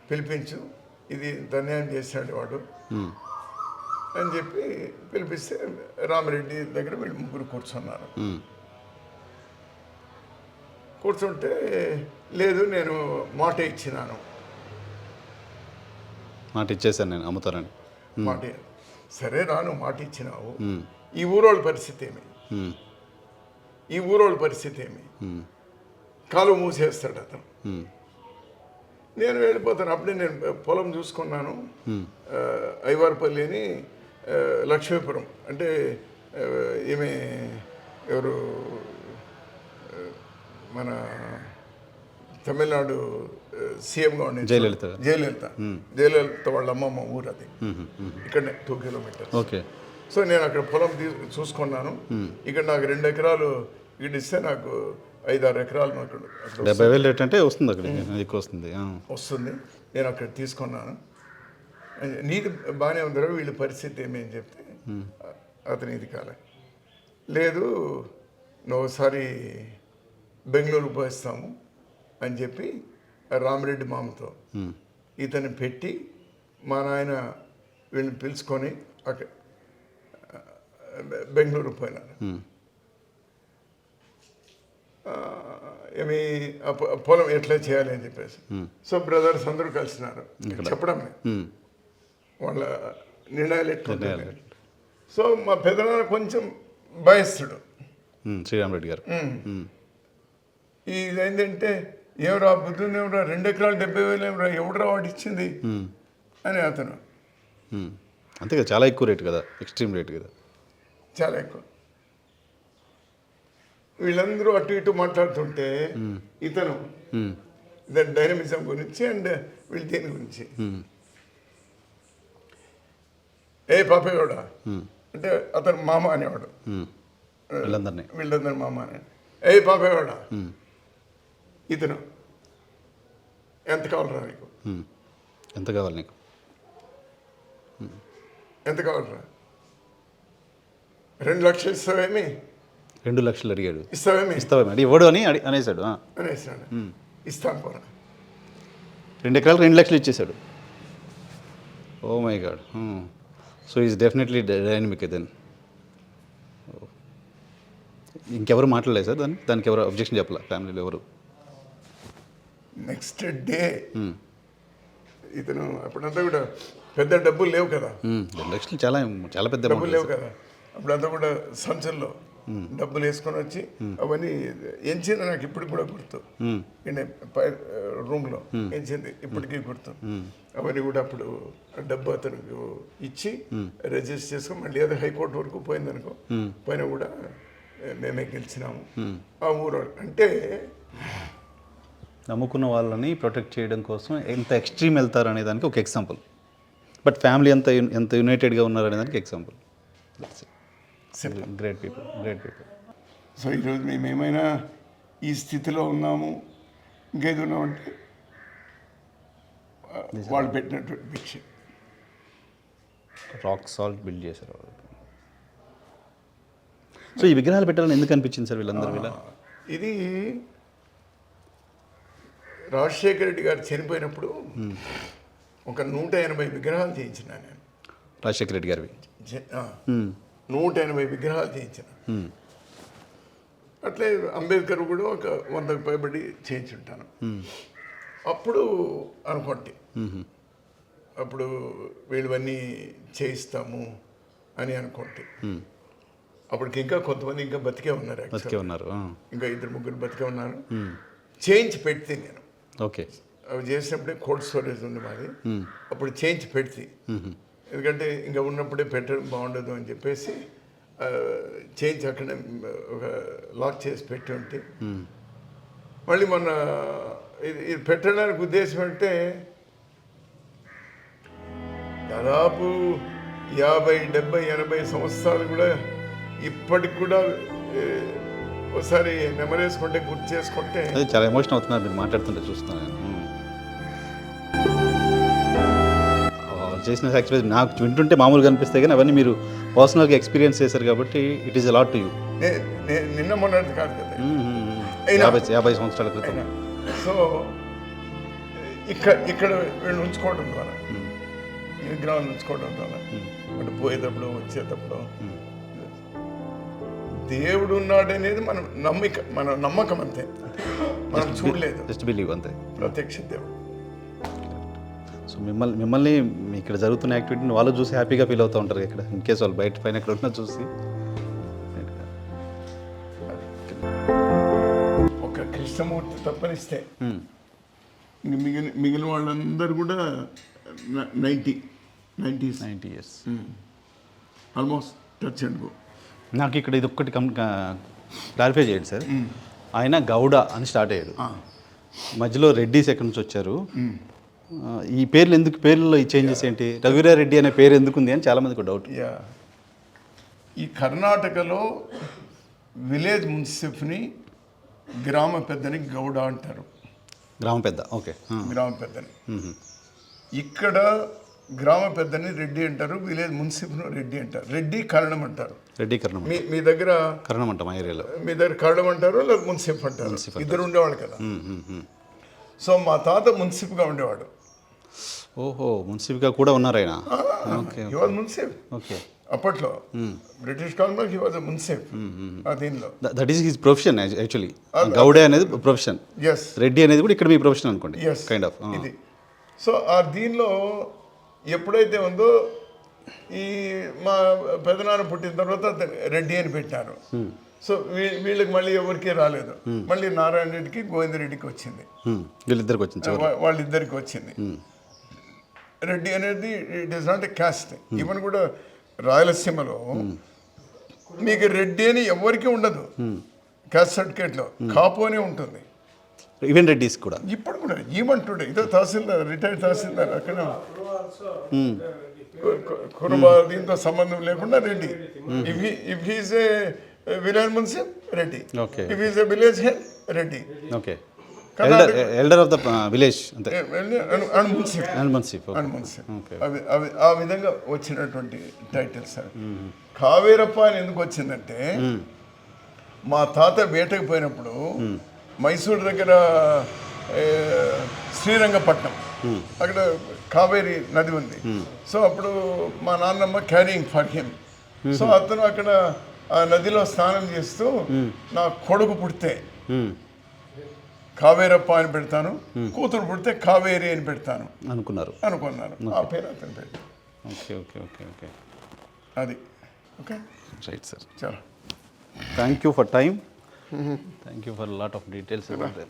పిలిపించు, ఇది అన్యాయం చేశాడు వాడు అని చెప్పి పిలిపిస్తే రామిరెడ్డి దగ్గర వీళ్ళు ముగ్గురు కూర్చున్నారు. కూర్చుంటే లేదు నేను మాట ఇచ్చినాను, మాట ఇచ్చేసాను నేను అమ్ముతానని. మాట సరే రాను మాట ఇచ్చినావు, ఈ ఊరోళ్ళ పరిస్థితి ఏమి, ఈ ఊరోళ్ళ పరిస్థితి ఏమి, కాలు మూసేస్తాడు అతను, నేను వెళ్ళిపోతాను. అప్పుడే నేను పొలం చూసుకున్నాను, ఐవార్పల్లి అని లక్ష్మీపురం, అంటే ఈమె ఎవరు మన తమిళనాడు సీఎంగా ఉండే జయలలిత వాళ్ళ అమ్మమ్మ ఊరు అది, ఇక్కడనే 2 కిలోమీటర్స్. ఓకే. సో నేను అక్కడ పొలం చూసుకున్నాను. ఇక్కడ నాకు 2 ఎకరాలు ఇక్కడ ఇస్తే నాకు 5-6 ఎకరాలు నాకు 70,000 రేట్ అంటే వస్తుంది, అక్కడ ఎక్కువ వస్తుంది. నేను అక్కడ తీసుకున్నాను. నీది బాగానే ఉందరో వీళ్ళ పరిస్థితి ఏమి అని చెప్తే అతను ఇది కాలే, లేదు నువ్వు ఒకసారి బెంగళూరు పోయిస్తాము అని చెప్పి రామిరెడ్డి మామతో ఇతన్ని పెట్టి మా నాయన వీళ్ళని పిలుచుకొని అక్కడ బెంగళూరు పోయినారు. ఏమి పొలం ఎట్లా చేయాలి అని చెప్పేసి. సో బ్రదర్స్ అందరూ కలిసినారు చెప్పడం వాళ్ళ నిర్ణయాలు ఎట్లా. సో మా పెదనాన్న కొంచెం భయస్తుడు, శ్రీరామరెడ్డి గారు. ఇది ఏంటంటే ఏమరా బుద్ధుని ఏమరా 2 ఎకరాలు 70,000 ఏమరా ఎవడరా వాడు ఇచ్చింది అని అతను. అంతే కదా, చాలా ఎక్కువ రేటు కదా, ఎక్స్ట్రీమ్ రేట్ కదా, చాలా ఎక్కువ. వీళ్ళందరూ అటు ఇటు మాట్లాడుతుంటే ఇతను డైనమిజం గురించి అండ్ వీళ్ళు దేని గురించి, ఏ పాపేవాడా అంటే అతను మామ అనేవాడు, వీళ్ళందరూ మామ అని. ఏ పాపేవాడా ఇతను ఎంత కావాలరా నీకు, ఎంత కావాలి నీకు, ఎంత కావాలరా, 2 లక్షలు ఇస్తావేమి, 2 లక్షలు అడిగాడు. ఇస్తావేమి అది ఇవ్వడు అని అనేసాడు. ఇస్తాను పోరా. 2 ఎకరాలు 2 లక్షలు ఇచ్చేసాడు. Oh my god. So is definitely dynamic then. ఇంకెవరు మాట్లాడలేదు సార్ దానికి ఎవరు అబ్జెక్షన్ చెప్పలే ఫ్యామిలీలో ఎవరు? నెక్స్ట్ డే ఇతను అప్పుడంతా కూడా పెద్ద డబ్బులు లేవు కదా, 2 లక్షలు చాలా చాలా పెద్ద డబ్బులు లేవు కదా, అప్పుడంతా కూడా సంచుల్లో డబ్బులు వేసుకొని వచ్చి అవన్నీ ఎంచింది. నాకు ఇప్పటికి కూడా గుర్తు, రూమ్లో ఎంచింది ఇప్పటికీ గుర్తు. అవన్నీ కూడా అప్పుడు డబ్బు అతనికి ఇచ్చి రిజిస్టర్ చేసుకొని మళ్ళీ అదే హైకోర్టు వరకు పోయిందనుకో, పైన కూడా మేమే గెలిచినాము ఆ ఊరు. అంటే నమ్ముకున్న వాళ్ళని ప్రొటెక్ట్ చేయడం కోసం ఎంత ఎక్స్ట్రీమ్ వెళ్తారు అనే దానికి ఒక ఎగ్జాంపుల్. బట్ ఫ్యామిలీ ఎంత యునైటెడ్గా ఉన్నారు అనే దానికి ఎగ్జాంపుల్. Great people. సో ఈరోజు మేము ఏమైనా ఈ స్థితిలో ఉన్నాము, ఇంకేది ఉన్నామంటే వాళ్ళు పెట్టినటువంటి భిక్ష. రాక్ సాల్ట్ బిల్డ్ చేశారు. సో ఈ విగ్రహాలు పెట్టాలని ఎందుకు అనిపించింది సార్ వీళ్ళందరూ? ఇది రాజశేఖర రెడ్డి గారు చనిపోయినప్పుడు ఒక 180 విగ్రహాలు చేయించిన నేను. రాజశేఖర రెడ్డి గారివి 180 విగ్రహాలు చేయించిన. అట్లే అంబేద్కర్ కూడా ఒక 100కు పైబడి చేయించుంటాను. అప్పుడు అనుకోండి అప్పుడు వీళ్ళవన్నీ చేయిస్తాము అని అనుకుంటే అప్పటికి ఇంకా కొంతమంది ఇంకా బతికే ఉన్నారు బతికే ఉన్నారు. ఇంకా 2-3 బతికే ఉన్నారు. చేయించి పెడితే నేను ఓకే. అవి చేసినప్పుడే కోల్డ్ స్టోరేజ్ ఉంది మాది. అప్పుడు చేయించి పెడితే ఎందుకంటే ఇంకా ఉన్నప్పుడే పెట్టడం బాగుండదు అని చెప్పేసి చేయించి అక్కడ ఒక లాక్ చేసి పెట్టి ఉంటే మళ్ళీ మొన్న ఇది పెట్టడానికి ఉద్దేశం అంటే దాదాపు 50, 70, 80 సంవత్సరాలు కూడా ఇప్పటికి కూడా ఒకసారి నెమరేసుకుంటే గుర్తు చేసుకుంటే అదే చాలా ఎమోషన్ అవుతున్నారు మీరు మాట్లాడుతుంటే చూస్తున్నాను నేను. చేసిన సాక్రిఫైస్ నాకు వింటుంటే మామూలుగా అనిపిస్తాయి కానీ అవన్నీ మీరు పర్సనల్గా ఎక్స్పీరియన్స్ చేశారు కాబట్టి it is a lot to you. నిన్న మొన్నటి కాదు కదా, 50 సంవత్సరాల క్రితం. సో ఇక్కడ వీళ్ళు ఉంచుకోవడం ద్వారా ఈ విగ్రహాలు ఉంచుకోవడం ద్వారా అటు పోయేటప్పుడు వచ్చేటప్పుడు దేవుడు ఉన్నాడనేది మన నమ్మకం అంతే, మనం చూడలేదు, జస్ట్ బిలీవ్ అంతే. ప్రత్యక్ష దేవుడు. సో మిమ్మల్ని ఇక్కడ జరుగుతున్న యాక్టివిటీని వాళ్ళు చూసి హ్యాపీగా ఫీల్ అవుతూ ఉంటారు ఇక్కడ, ఇన్ కేసు వాళ్ళు బయట పైన ఎక్కడ ఉన్నా చూసి. ఒక కృష్ణమూర్తి తప్పనిస్తే ఇంక మిగిలిన వాళ్ళందరూ కూడా 90 years almost touch and go. నాకు ఇక్కడ ఇది ఒక్కటి క్లారిఫై చేయండి సార్. ఆయన గౌడ అని స్టార్ట్ అయ్యాడు, మధ్యలో రెడ్డిస్ ఎక్కడి నుంచి వచ్చారు, ఈ పేర్లు ఎందుకు, పేర్లలో ఈ చేంజెస్ ఏంటి, రఘువీరారెడ్డి అనే పేరు ఎందుకు ఉంది అని చాలామందికి డౌట్. ఈ కర్ణాటకలో విలేజ్ మున్సిఫ్ని గ్రామ పెద్దని గౌడ అంటారు. గ్రామ పెద్ద, ఓకే. గ్రామ పెద్దని. ఇక్కడ గ్రామ పెద్దని రెడ్డి అంటారు, విలేజ్ మున్సిఫ్ను రెడ్డి అంటారు. రెడ్డి కరణం అంటారు. రెడ్డి కరణం మీ దగ్గర కరణం అంటాం ఆ ఏరియాలో. మీ దగ్గర కరణం అంటారు లేదా మున్సిఫ్ అంటారు, ఇద్దరు ఉండేవాళ్ళు కదా. సో మా తాత మున్సిఫ్గా ఉండేవాడు. ఓహో, మున్సిఫ్గా కూడా ఉన్నారు ఆయన. He was munsif. ఓకే. అప్పట్లో బ్రిటిష్ కాలంలో హీ వాజ్ మున్సిఫ్. దీనిలో that is his profession actually. గౌడే అనేది ప్రొఫెషన్, రెడ్డి అనేది కూడా ఇక్కడ మీ ప్రొఫెషన్ అనుకోండి, కైండ్ ఆఫ్ ఇది. సో ఆ దీనిలో ఎప్పుడైతే ఉందో ఈ మా పెదనాన్న పుట్టిన తర్వాత రెడ్డి అని పెట్టారు. సో వీళ్ళకి మళ్ళీ ఎవరికి రాలేదు, మళ్ళీ నారాయణ రెడ్డికి గోవిందరెడ్డికి వచ్చింది, వాళ్ళిద్దరికి వచ్చింది. రెడ్డి అనేది it is not a caste. Even కూడా రాయలసీమలో మీకు రెడ్డి అని ఎవరికి ఉండదు, క్యాస్ట్ సర్టిఫికేట్లో కాపు అనే ఉంటుంది. ఈవెన్ రెడ్డిస్ కూడా ఇప్పుడు కూడా ఈవెన్ టుడే ఇదో తహసీల్దార్, రిటైర్డ్ తహసీల్దార్ అక్కడ కుటుంబ దీంతో సంబంధం లేకుండా Reddy. If he's A village Munsif Reddy, if he's A village head Reddy. Okay. Elder of the village అంతే, అండ్ మున్సిఫ్. ఆ విధంగా వచ్చినటువంటి టైటిల్స్. కావేరప్ప అని ఎందుకు వచ్చిందంటే మా తాత వేటకు పోయినప్పుడు మైసూరు దగ్గర శ్రీరంగపట్నం అక్కడ కావేరి నది ఉంది. సో అప్పుడు మా నాన్నమ్మ క్యారింగ్ ఫర్ హిమ్. సో అతను అక్కడ ఆ నదిలో స్నానం చేస్తూ నా కొడుకు పుడితే కావేరప్ప అని పెడతాను, కూతురు పుడితే కావేరి అని పెడతాను అనుకున్నారు. ఆ పేరు అతను పెట్టారు. ఓకే. అది ఓకే, రైట్ సార్. చాలా thank you for time. Thank you for a lot of details about that.